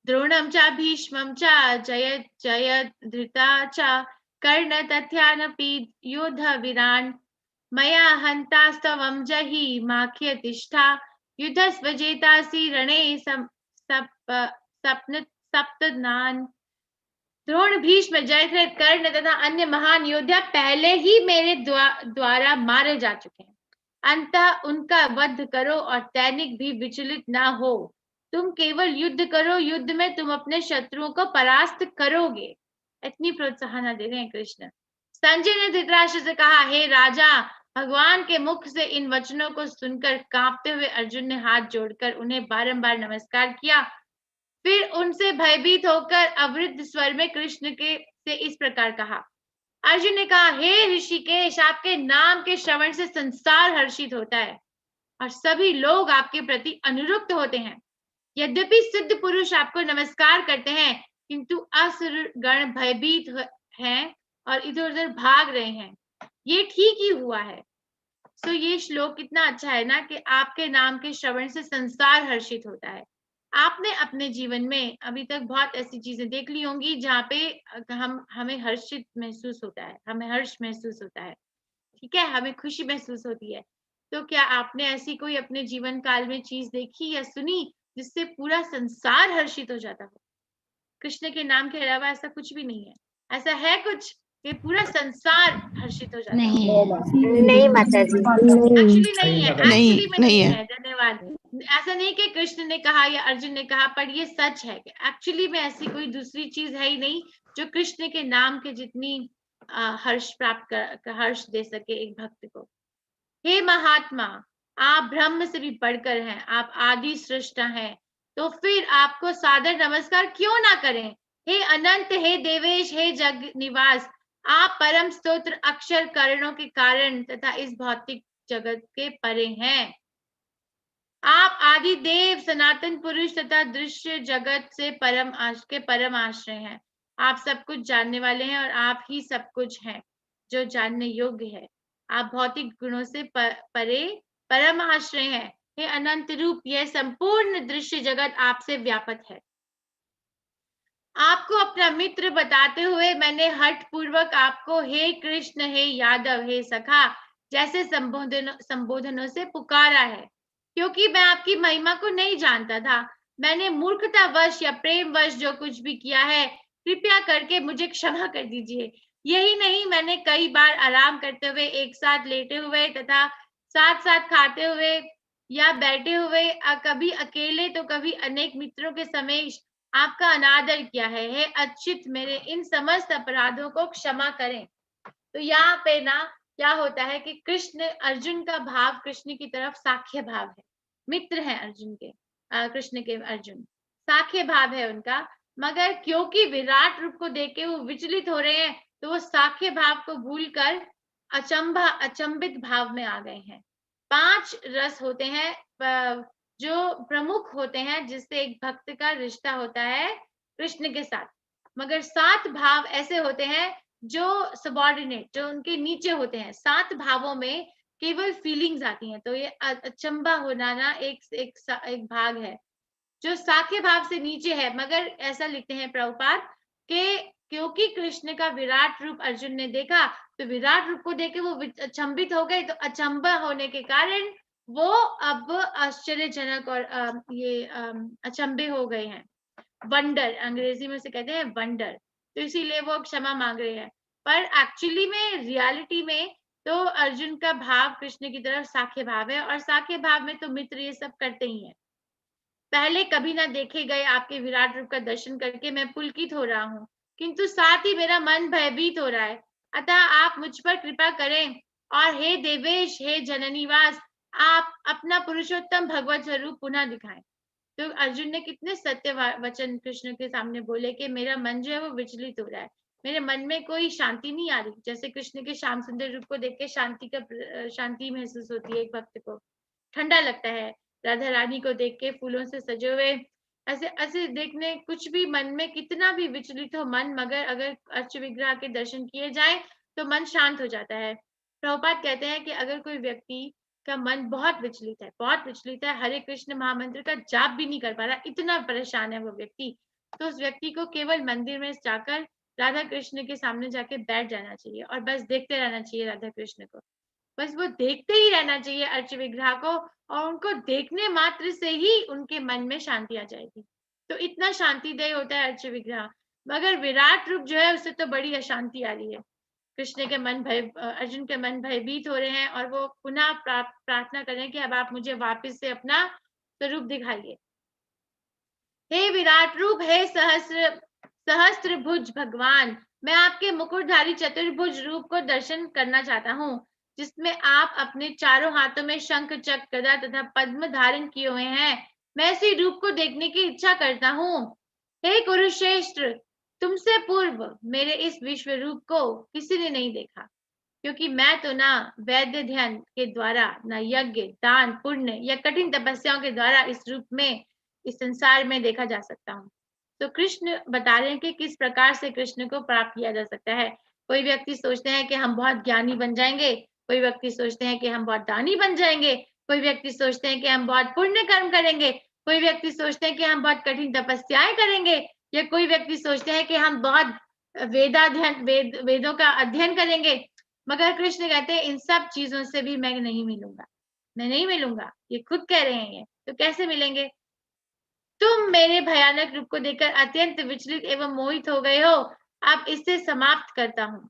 द्रोणम च भीष्मम च जय जय धृता च कर्ण तथ्यानपि योद्ध वीरान् मया हन्तास्तवं जहि माख्य तिष्ठा युद्धस्वजेतासि रणे सप्तनान्। द्रोण, भीष्म, जयद्रथ, कर्ण तथा अन्य महान योद्धा पहले ही मेरे द्वारा मारे जा चुके हैं। अंततः उनका वध करो और सैनिक भी विचलित ना हो। तुम केवल युद्ध करो, युद्ध में तुम अपने शत्रुओं को परास्त करोगे। इतनी प्रोत्साहन दे रहे हैं कृष्ण। संजय ने धृतराष्ट्र से कहा, हे राजा, भगवान के मुख से इन वचनों को सुनकर कांपते हुए अर्जुन ने हाथ जोड़कर उन्हें बारंबार नमस्कार किया। फिर उनसे भयभीत होकर अवृद्ध स्वर में कृष्ण से इस प्रकार कहा। अर्जुन ने कहा, हे ऋषिकेश, आपके नाम के श्रवण से संसार हर्षित होता है और सभी लोग आपके प्रति अनुरक्त होते हैं। यद्यपि सिद्ध पुरुष आपको नमस्कार करते हैं, किंतु असुर गण भयभीत हैं और इधर उधर भाग रहे हैं। ये ठीक ही हुआ है। तो ये श्लोक कितना अच्छा है ना, कि आपके नाम के श्रवण से संसार हर्षित होता है। आपने अपने जीवन में अभी तक बहुत ऐसी चीजें देख ली होंगी जहाँ पे हमें हर्षित महसूस होता है, हमें हर्ष महसूस होता है, ठीक है, हमें खुशी महसूस होती है। तो क्या आपने ऐसी कोई अपने जीवन काल में चीज देखी या सुनी जिससे पूरा संसार हर्षित हो जाता हो? कृष्ण के नाम के अलावा ऐसा कुछ भी नहीं है। ऐसा है कुछ कि पूरा संसार हर्षित हो जाता है? नहीं माता जी, एक्चुअली नहीं है, नहीं, एक्चुअली में नहीं नहीं है। है। धन्यवाद। ऐसा नहीं कि कृष्ण ने कहा या अर्जुन ने कहा, पर ये सच है कि एक्चुअली में ऐसी कोई दूसरी चीज है ही नहीं जो कृष्ण के नाम के जितनी हर्ष हर्ष दे सके एक भक्त को। हे महात्मा, आप ब्रह्म से भी बढ़कर हैं, आप आदि सृष्टा हैं, तो फिर आपको सादर नमस्कार क्यों ना करें? हे अनंत, हे देवेश, हे जग निवास, आप परम स्तोत्र अक्षर कारणों के कारण तथा इस भौतिक जगत के परे हैं। आप आदि देव, सनातन पुरुष तथा दृश्य जगत से परम आश्रय हैं। आप सब कुछ जानने वाले हैं और आप ही सब कुछ हैं जो जानने योग्य है। आप भौतिक गुणों से परे परम आश्रय हैं। हे अनंत रूप, यह संपूर्ण दृश्य जगत आपसे व्यापक है। आपको अपना मित्र बताते हुए मैंने हठ पूर्वक आपको हे कृष्ण, हे यादव, हे सखा जैसे संबोधनों से पुकारा है, क्योंकि मैं आपकी महिमा को नहीं जानता था। मैंने मूर्खतावश या प्रेमवश जो कुछ भी किया है, कृपया करके मुझे क्षमा कर दीजिए। यही नहीं, मैंने कई बार आराम करते हुए, एक साथ लेटे हुए तथा साथ साथ खाते हुए या बैठे हुए, कभी अकेले तो कभी अनेक मित्रों के समेत आपका अनादर किया है। हे अच्युत, मेरे इन समस्त अपराधों को क्षमा करें। तो यहाँ पे ना क्या होता है कि कृष्ण, अर्जुन का भाव कृष्ण की तरफ साख्य भाव है। मित्र हैं अर्जुन के, कृष्ण के अर्जुन साख्य भाव है उनका, मगर क्योंकि विराट रूप को देख के वो विचलित हो रहे हैं, तो वो साख्य भाव को भूलकर अचंबित भाव में आ गए हैं। 5 रस होते हैं जो प्रमुख होते हैं, जिससे एक भक्त का रिश्ता होता है कृष्ण के साथ, मगर 7 भाव ऐसे होते हैं जो सबॉर्डिनेट, जो उनके नीचे होते हैं। 7 भावों में केवल फीलिंग्स आती हैं। तो ये अचंबा होना ना एक भाग है जो साख्य भाव से नीचे है। मगर ऐसा लिखते हैं प्रभुपाद कि क्योंकि कृष्ण का विराट रूप अर्जुन ने देखा, तो विराट रूप को देख के वो अचंबित हो गए। तो अचंबा होने के कारण वो अब आश्चर्यजनक और अचंबे हो गए हैं। वंडर, अंग्रेजी में से कहते हैं वंडर। तो इसीलिए वो क्षमा मांग रहे हैं। पर एक्चुअली में, रियलिटी में तो अर्जुन का भाव कृष्ण की तरफ साख्य भाव है, और साख्य भाव में तो मित्र ये सब करते ही हैं। पहले कभी ना देखे गए आपके विराट रूप का दर्शन करके मैं पुलकित हो रहा हूँ, किंतु साथ ही मेरा मन भयभीत हो रहा है। अतः आप मुझ पर कृपा करें और हे देवेश, हे जननिवास, आप अपना पुरुषोत्तम भगवत स्वरूप पुनः दिखाएं। तो अर्जुन ने कितने सत्य वचन कृष्ण के सामने बोले कि मेरा मन जो है वो विचलित हो रहा है, मेरे मन में कोई शांति नहीं आ रही। जैसे कृष्ण के श्याम सुंदर रूप को देख के शांति महसूस होती है, एक भक्त को ठंडा लगता है। राधा रानी को देख के फूलों से सजे हुए ऐसे ऐसे देखने, कुछ भी मन में कितना भी विचलित हो मन, मगर अगर अर्च विग्रह के दर्शन किए जाए तो मन शांत हो जाता है। प्रभुपाद कहते हैं कि अगर कोई व्यक्ति का मन बहुत विचलित है, हरे कृष्ण महामंत्र का जाप भी नहीं कर पा रहा, इतना परेशान है वो व्यक्ति, तो उस व्यक्ति को केवल मंदिर में जाकर राधा कृष्ण के सामने जाके बैठ जाना चाहिए और बस देखते रहना चाहिए राधा कृष्ण को। बस वो देखते ही रहना चाहिए अर्च विग्रह को, और उनको देखने मात्र से ही उनके मन में शांति आ जाएगी। तो इतना शांतिदेय होता है अर्च विग्रह। मगर विराट रूप जो है उससे तो बड़ी अशांति आ रही है। कृष्ण के अर्जुन के मन भयभीत हो रहे हैं और वो पुनः प्रार्थना कर रहे हैं कि अब आप मुझे वापस से अपना स्वरूप दिखाइए। हे विराट रूप, हे सहस्त्र भुज भगवान, मैं आपके मुकुटधारी चतुर्भुज रूप को दर्शन करना चाहता हूँ, जिसमें आप अपने चारों हाथों में शंख, चक्र, गदा तथा पद्म धारण किए हुए हैं। मैं इसी रूप को देखने की इच्छा करता हूँ। हे कुरुश्रेष्ठ, तुमसे पूर्व मेरे इस विश्व रूप को किसी ने नहीं देखा, क्योंकि मैं तो ना वैद्य ध्यान के द्वारा, ना यज्ञ, दान, पुण्य या कठिन तपस्याओं के द्वारा इस रूप में, इस संसार में देखा जा सकता हूँ। तो कृष्ण बता रहे हैं कि किस प्रकार से कृष्ण को प्राप्त किया जा सकता है। कोई व्यक्ति सोचते हैं कि हम बहुत ज्ञानी बन जाएंगे, कोई व्यक्ति सोचते हैं कि हम बहुत दानी बन जाएंगे, कोई व्यक्ति सोचते हैं कि हम बहुत पुण्य कर्म करेंगे, कोई व्यक्ति सोचते हैं कि हम बहुत कठिन तपस्याएं करेंगे, या कोई व्यक्ति सोचते हैं कि हम बहुत वेदों का अध्ययन करेंगे। मगर कृष्ण कहते हैं इन सब चीजों से भी मैं नहीं मिलूंगा। ये खुद कह रहे हैं। ये तो कैसे मिलेंगे? तुम मेरे भयानक रूप को देखकर अत्यंत विचलित एवं मोहित हो गए हो। अब इससे समाप्त करता हूँ।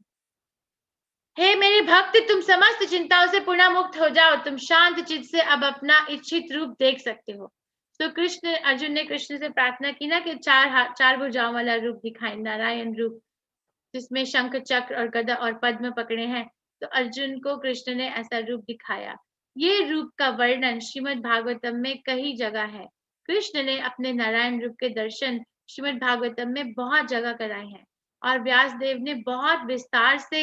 हे मेरे भक्त, तुम समस्त चिंताओं से पुनः मुक्त हो जाओ। तुम शांत चित्त से अब अपना इच्छित रूप देख सकते हो। तो अर्जुन ने कृष्ण से प्रार्थना की ना कि 4 भुजाओं वाला रूप दिखाए, नारायण रूप, जिसमें शंख, चक्र और गदा और पद्म पकड़े हैं। तो अर्जुन को कृष्ण ने ऐसा रूप दिखाया। ये रूप का वर्णन श्रीमद् भागवतम में कई जगह है। कृष्ण ने अपने नारायण रूप के दर्शन श्रीमद् भागवतम में बहुत जगह कराए हैं और व्यास देव ने बहुत विस्तार से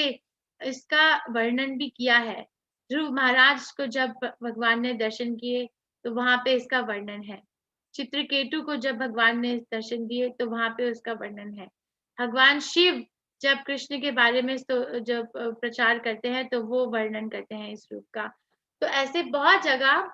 इसका वर्णन भी किया है। ध्रुव महाराज को जब भगवान ने दर्शन किए तो वहां पे इसका वर्णन है। चित्रकेतु को जब भगवान ने दर्शन दिए तो वहां पे उसका वर्णन है। भगवान शिव जब कृष्ण के बारे में जब प्रचार करते हैं तो वो वर्णन करते हैं इस रूप का। तो ऐसे बहुत जगह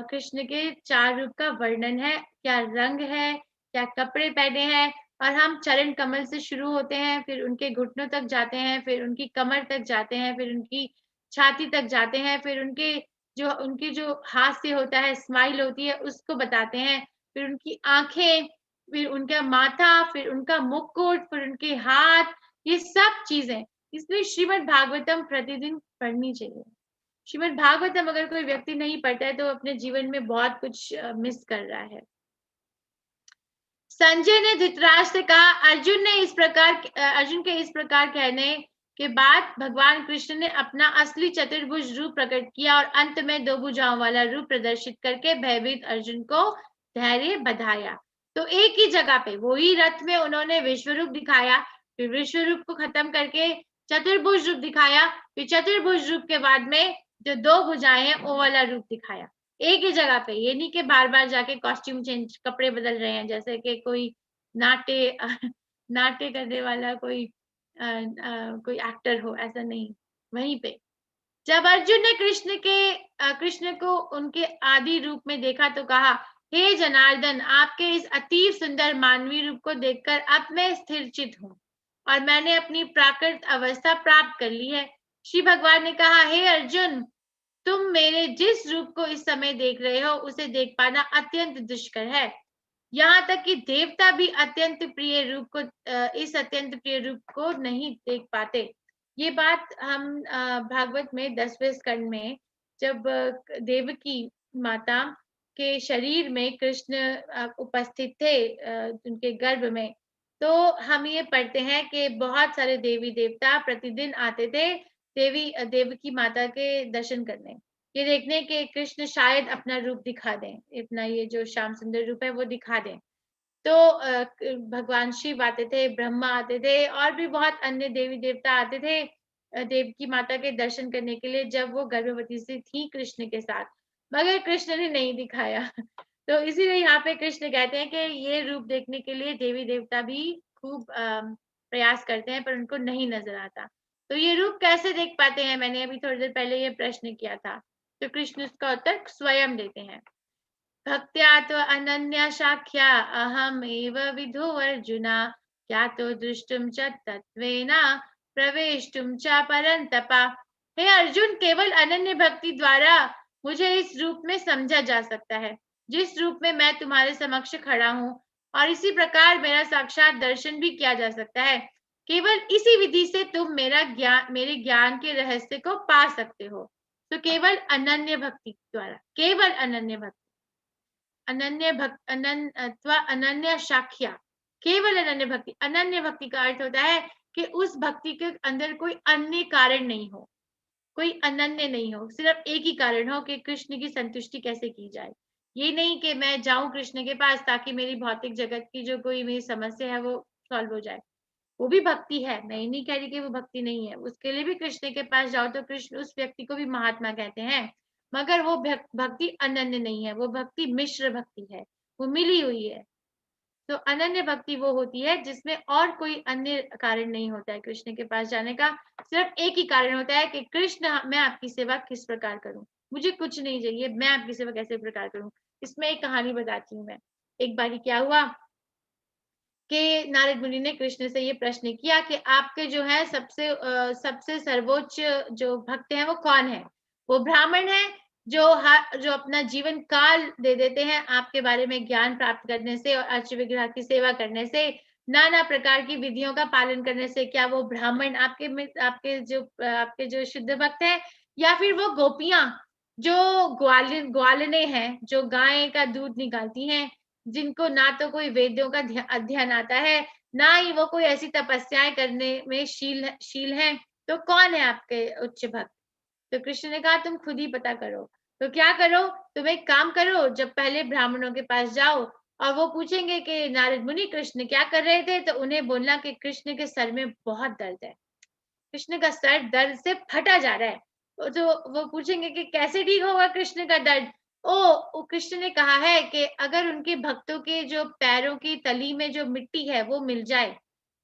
कृष्ण के 4 रूप का वर्णन है, क्या रंग है, क्या कपड़े पहने हैं। और हम चरण कमल से शुरू होते हैं, फिर उनके घुटनों तक जाते हैं, फिर उनकी कमर तक जाते हैं, फिर उनकी छाती तक जाते हैं, फिर उनकी जो हास्य होता है, स्माइल होती है, उसको बताते हैं, फिर उनकी आंखें, फिर उनका माथा, फिर उनका मुकुट, फिर उनके हाथ, ये सब चीजें। इसलिए श्रीमद् भागवतम प्रतिदिन पढ़नी चाहिए। श्रीमद् भागवतम अगर कोई व्यक्ति नहीं पढ़ता है तो अपने जीवन में बहुत कुछ मिस कर रहा है। संजय ने धृतराष्ट्र से कहा, अर्जुन के इस प्रकार कहने के बाद भगवान कृष्ण ने अपना असली चतुर्भुज रूप प्रकट किया और अंत में 2 भुजाओं वाला रूप प्रदर्शित करके भयभीत अर्जुन को धैर्य बधाया। तो एक ही जगह पे वही रथ में उन्होंने विश्व रूप दिखाया, फिर विश्व रूप को खत्म करके चतुर्भुज रूप दिखाया, फिर चतुर्भुज रूप के बाद में जो 2 भुजाएं हैं वो वाला रूप दिखाया। एक ही जगह पे, ये नहीं कि बार बार जाके कॉस्ट्यूम चेंज, कपड़े बदल रहे हैं, जैसे कि कोई नाट्य करने वाला कोई एक्टर हो, ऐसा नहीं। वहीं पे जब अर्जुन ने कृष्ण को उनके आदि रूप में देखा तो कहा, हे जनार्दन, आपके इस अति सुंदर मानवीय रूप को देखकर अब मैं स्थिरचित हूँ और मैंने अपनी प्राकृत अवस्था प्राप्त कर ली है। श्री भगवान ने कहा, हे अर्जुन, तुम मेरे जिस रूप को इस समय देख रहे हो उसे देख पाना अत्यंत दुष्कर है। यहाँ तक कि देवता भी इस अत्यंत प्रिय रूप को नहीं देख पाते। ये बात हम भागवत में 10वें स्कंद में जब देवकी माता के शरीर में कृष्ण उपस्थित थे उनके गर्भ में, तो हम ये पढ़ते हैं कि बहुत सारे देवी देवता प्रतिदिन आते थे देवकी माता के दर्शन करने, ये देखने के कृष्ण शायद अपना रूप दिखा दें, अपना ये जो श्याम सुंदर रूप है वो दिखा दें। तो भगवान शिव आते थे, ब्रह्मा आते थे और भी बहुत अन्य देवी देवता आते थे देवकी माता के दर्शन करने के लिए जब वो गर्भवती से थी कृष्ण के साथ, मगर कृष्ण ने नहीं दिखाया। तो इसीलिए यहाँ पे कृष्ण कहते हैं कि ये रूप देखने के लिए देवी देवता भी खूब प्रयास करते हैं पर उनको नहीं नजर आता। तो ये रूप कैसे देख पाते हैं, मैंने अभी थोड़ी देर पहले ये प्रश्न किया था, तो कृष्ण उसका उत्तर स्वयं देते हैं। भक्त्या तो अनन्या शाख्या अहम एव विधो अर्जुना, क्या तो दृष्टुम च तत्वेना प्रवेष्टुम च परंतपा। हे अर्जुन, केवल अनन्य भक्ति द्वारा मुझे इस रूप में समझा जा सकता है जिस रूप में मैं तुम्हारे समक्ष खड़ा हूँ, और इसी प्रकार मेरा साक्षात दर्शन भी किया जा सकता है। केवल इसी विधि से तुम मेरे ज्ञान के रहस्य को पा सकते हो। तो केवल अनन्य भक्ति द्वारा, केवल अनन्य भक्ति, अनन्य शाख्या, केवल अनन्य भक्ति। अनन्य भक्ति का अर्थ होता है कि उस भक्ति के अंदर कोई अन्य कारण नहीं हो, कोई अनन्य नहीं हो, सिर्फ एक ही कारण हो कि कृष्ण की संतुष्टि कैसे की जाए। ये नहीं कि मैं जाऊं कृष्ण के पास ताकि मेरी भौतिक जगत की जो कोई मेरी समस्या है वो सॉल्व हो जाए। वो भी भक्ति है, मैं ये नहीं कह रही कि वो भक्ति नहीं है, उसके लिए भी कृष्ण के पास जाओ तो कृष्ण उस व्यक्ति को भी महात्मा कहते हैं, मगर वो भक्ति अनन्य नहीं है, वो भक्ति मिश्र भक्ति है, वो मिली हुई है। तो अनन्य भक्ति वो होती है जिसमें और कोई अन्य कारण नहीं होता है कृष्ण के पास जाने का, सिर्फ एक ही कारण होता है कि कृष्ण, मैं आपकी सेवा किस प्रकार करूं, मुझे कुछ नहीं चाहिए, मैं आपकी सेवा कैसे प्रकार करूं। इसमें एक कहानी बताती हूँ मैं। एक बार क्या हुआ कि नारद मुनि ने कृष्ण से ये प्रश्न किया कि आपके जो है सबसे सर्वोच्च जो भक्त हैं वो कौन है। वो ब्राह्मण है जो अपना जीवन काल दे देते हैं आपके बारे में ज्ञान प्राप्त करने से और अर्च विग्रह की सेवा करने से, नाना प्रकार की विधियों का पालन करने से। क्या वो ब्राह्मण आपके जो शुद्ध भक्त हैं, या फिर वो गोपियां जो ग्वालिने हैं, जो गाय का दूध निकालती हैं, जिनको ना तो कोई वेदों का अध्ययन आता है, ना ही वो कोई ऐसी तपस्याएं करने में शील है। तो कौन है आपके उच्च भक्त? तो कृष्ण ने कहा तुम खुद ही पता करो। तो क्या करो, तुम एक काम करो, जब पहले ब्राह्मणों के पास जाओ और वो पूछेंगे कि नारद मुनि कृष्ण क्या कर रहे थे, तो उन्हें बोलना कि कृष्ण के सर में बहुत दर्द है, कृष्ण का सर दर्द से फटा जा रहा है। तो वो पूछेंगे कि कैसे ठीक होगा कृष्ण का दर्द। कृष्ण ने कहा है कि अगर उनके भक्तों के जो पैरों की तली में जो मिट्टी है वो मिल जाए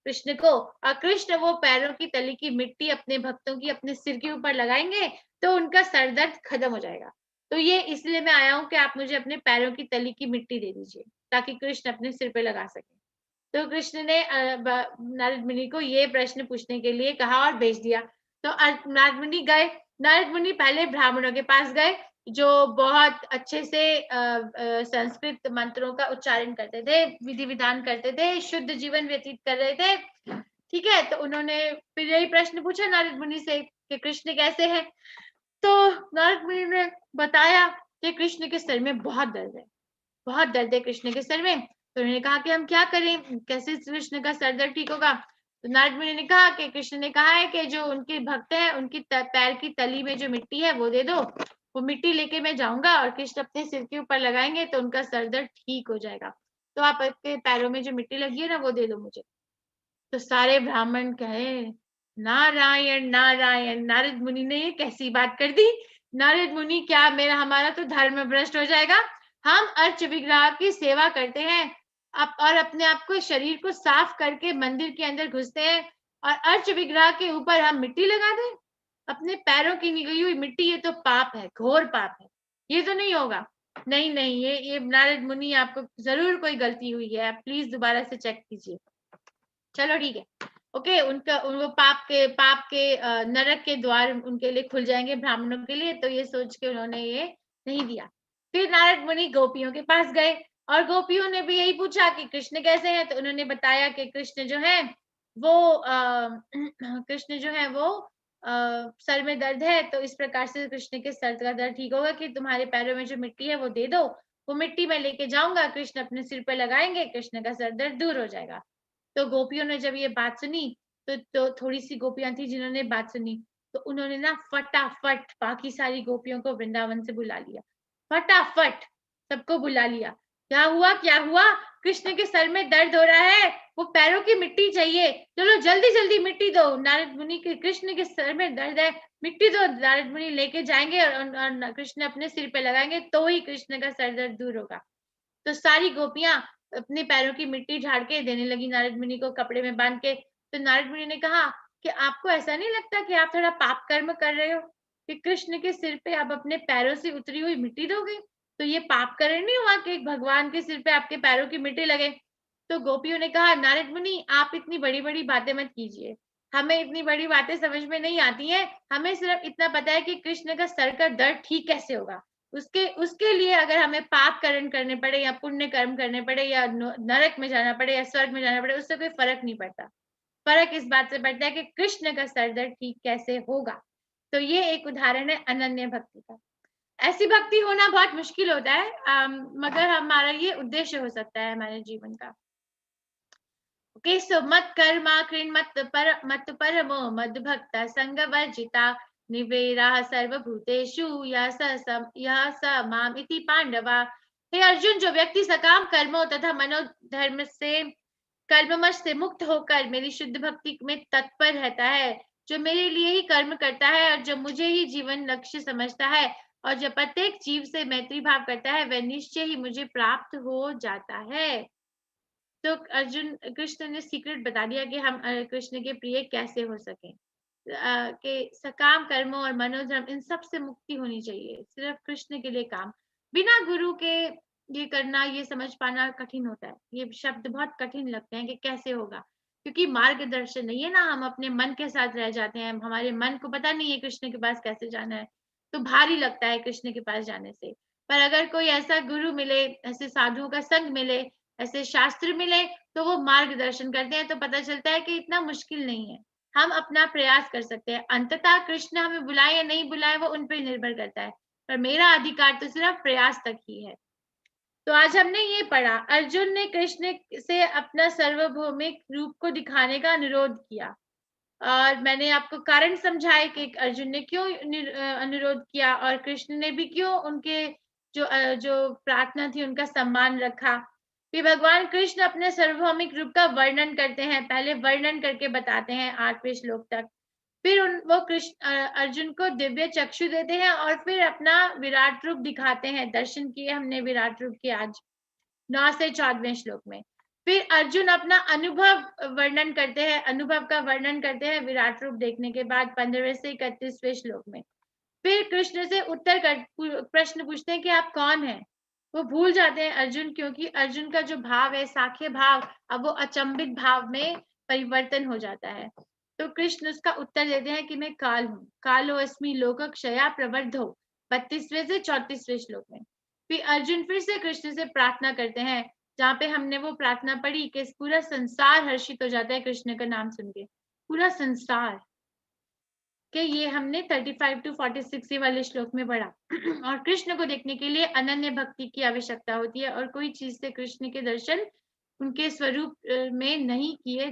कृष्ण को, और कृष्ण वो पैरों की तली की मिट्टी अपने भक्तों की अपने सिर के ऊपर लगाएंगे, तो उनका सर दर्द खत्म हो जाएगा। तो ये इसलिए मैं आया हूँ कि आप मुझे अपने पैरों की तली की मिट्टी दे दीजिए, ताकि कृष्ण अपने सिर पे लगा सके। तो कृष्ण ने नारद मुनि को ये प्रश्न पूछने के लिए कहा और भेज दिया। तो नारद मुनि गए। नारद मुनि पहले ब्राह्मणों के पास गए, जो बहुत अच्छे से संस्कृत मंत्रों का उच्चारण करते थे, विधि विधान करते थे, शुद्ध जीवन व्यतीत कर रहे थे। ठीक है, तो उन्होंने फिर यही प्रश्न पूछा नारद मुनि से कि कृष्ण कैसे हैं। तो नारद मुनि ने बताया कि कृष्ण के सिर में बहुत दर्द है, बहुत दर्द है कृष्ण के सर में। तो उन्होंने कहा कि हम क्या करें, कैसे कृष्ण का सर दर्द ठीक होगा। तो नारद मुनि ने कहा कि कृष्ण ने कहा है कि जो उनके भक्त हैं उनकी पैर की तली में जो मिट्टी है वो दे दो, वो मिट्टी लेके मैं जाऊंगा और कृष्ण अपने सिर के ऊपर लगाएंगे तो उनका सर दर्द ठीक हो जाएगा। तो आप आपके पैरों में जो मिट्टी लगी है ना वो दे दो मुझे। तो सारे ब्राह्मण कहे नारायण नारायण, नारद मुनि ने ये कैसी बात कर दी। नारद मुनि क्या मेरा हमारा तो धर्म भ्रष्ट हो जाएगा। हम अर्च विग्रह की सेवा करते हैं और अपने आप को शरीर को साफ करके मंदिर के अंदर घुसते हैं, और अर्च विग्रह के ऊपर हम मिट्टी लगा दें अपने पैरों की निकली हुई मिट्टी। ये तो पाप है, घोर पाप है, ये तो नहीं होगा। नहीं नहीं, ये नारद मुनि आपको जरूर कोई गलती हुई है, आप प्लीज दोबारा से चेक कीजिए। चलो ठीक है, ओके। उनका वो पाप के नरक के द्वार उनके लिए खुल जाएंगे ब्राह्मणों के लिए, तो ये सोच के उन्होंने ये नहीं दिया। फिर नारद मुनि गोपियों के पास गए और गोपियों ने भी यही पूछा कि कृष्ण कैसे हैं। तो उन्होंने बताया कि कृष्ण जो है वो कृष्ण जो है वो सर में दर्द है, तो इस प्रकार से कृष्ण के सर का दर्द ठीक होगा कि तुम्हारे पैरों में जो मिट्टी है वो दे दो, वो मिट्टी मैं लेके जाऊंगा, कृष्ण अपने सिर पे लगाएंगे, कृष्ण का सर दर्द दूर हो जाएगा। तो गोपियों ने जब ये बात सुनी तो थोड़ी सी गोपियां थी जिन्होंने बात सुनी, तो उन्होंने ना फटाफट बाकी सारी गोपियों को वृंदावन से बुला लिया, फटाफट सबको बुला लिया। क्या हुआ, कृष्ण के सर में दर्द हो रहा है, वो पैरों की मिट्टी चाहिए, चलो जल्दी जल्दी मिट्टी दो। नारद मुनि के कृष्ण के सर में दर्द है, मिट्टी दो। नारद मुनि लेके जाएंगे और कृष्ण अपने सिर पे लगाएंगे, तो ही कृष्ण का सर दर्द दूर होगा। तो सारी गोपियां अपने पैरों की मिट्टी झाड़ के देने लगी नारद मुनि को कपड़े में बांध के। तो नारद मुनि ने कहा कि आपको ऐसा नहीं लगता कि आप थोड़ा पाप कर्म कर रहे हो कि कृष्ण के सिर पे आप अपने पैरों से उतरी हुई मिट्टी दोगे? तो ये पाप कर्म नहीं हुआ कि भगवान के सिर पे आपके पैरों की मिट्टी लगे? तो गोपियों ने कहा नारद मुनि आप इतनी बड़ी बड़ी बातें मत कीजिए, हमें इतनी बड़ी बातें समझ में नहीं आती हैं, हमें सिर्फ इतना पता है कि कृष्ण का सर का दर्द ठीक कैसे होगा। उसके लिए अगर हमें पाप कर्म करने पड़े या पुण्य कर्म करने पड़े या नरक में जाना पड़े या स्वर्ग में जाना पड़े, उससे कोई फर्क नहीं पड़ता। फर्क इस बात से पड़ता है कि कृष्ण का सर दर्द ठीक कैसे होगा। तो ये एक उदाहरण है अनन्य भक्ति का। ऐसी भक्ति होना बहुत मुश्किल होता है, मगर हमारा ये उद्देश्य हो सकता है हमारे जीवन का। ओके, सो मत कर्मा कृण मत परमो मद भक्ता संग वर्जिता निवेरा सर्वभूतेषु यह स माम इति पांडवा। हे अर्जुन, जो व्यक्ति सकाम कर्मों तथा मनोधर्म से कर्ममश से मुक्त होकर मेरी शुद्ध भक्ति में तत्पर रहता है, जो मेरे लिए ही कर्म करता है और जो मुझे ही जीवन लक्ष्य समझता है और जो प्रत्येक जीव से मैत्री भाव करता है, वह निश्चय ही मुझे प्राप्त हो जाता है। तो अर्जुन कृष्ण ने सीक्रेट बता दिया कि हम कृष्ण के प्रिय कैसे हो सके, कि सकाम कर्मों और मनोधर्म इन सब से मुक्ति होनी चाहिए, सिर्फ कृष्ण के लिए काम। बिना गुरु के ये करना, ये समझ पाना कठिन होता है। ये शब्द बहुत कठिन लगते हैं कि कैसे होगा, क्योंकि मार्गदर्शन नहीं है ना, हम अपने मन के साथ रह जाते हैं, हमारे मन को पता नहीं है कृष्ण के पास कैसे जाना है, तो भारी लगता है कृष्ण के पास जाने से। पर अगर कोई ऐसा गुरु मिले, ऐसे साधुओं का संग मिले, ऐसे शास्त्र मिले, तो वो मार्गदर्शन करते हैं, तो पता चलता है कि इतना मुश्किल नहीं है, हम अपना प्रयास कर सकते हैं। अंततः कृष्ण हमें बुलाए या नहीं बुलाए वो उन पर निर्भर करता है, पर मेरा अधिकार तो सिर्फ प्रयास तक ही है। तो आज हमने ये पढ़ा, अर्जुन ने कृष्ण से अपना सार्वभौमिक रूप को दिखाने का अनुरोध किया, और मैंने आपको कारण समझाए कि अर्जुन ने क्यों अनुरोध किया और कृष्ण ने भी क्यों उनके जो प्रार्थना थी उनका सम्मान रखा। फिर भगवान कृष्ण अपने सार्वभौमिक रूप का वर्णन करते हैं, पहले वर्णन करके बताते हैं 8वें श्लोक तक। फिर वो कृष्ण अर्जुन को दिव्य चक्षु देते हैं और फिर अपना विराट रूप दिखाते हैं। दर्शन किए हमने विराट रूप के आज 9 से 14वें श्लोक में। फिर अर्जुन अपना अनुभव वर्णन करते हैं, अनुभव का वर्णन करते हैं विराट रूप देखने के बाद 15वें से 31वें श्लोक में। फिर कृष्ण से प्रश्न पूछते हैं कि आप कौन हैं। वो भूल जाते हैं अर्जुन, क्योंकि अर्जुन का जो भाव है साख्य भाव, अब वो अचंबित भाव में परिवर्तन हो जाता है। तो कृष्ण उसका उत्तर देते हैं कि मैं काल हूँ, कालो अस्मि लोक क्षया प्रवर्धो 32वें से 34वें श्लोक में। फिर अर्जुन फिर से कृष्ण से प्रार्थना करते हैं, जहाँ पे हमने वो प्रार्थना पढ़ी कि पूरा संसार हर्षित हो जाता है कृष्ण का नाम सुन के, पूरा संसार। कि ये हमने 35 to 46 वाले श्लोक में पढ़ा। और कृष्ण को देखने के लिए अनन्य भक्ति की आवश्यकता होती है और कोई चीज से कृष्ण के दर्शन उनके स्वरूप में नहीं किए जा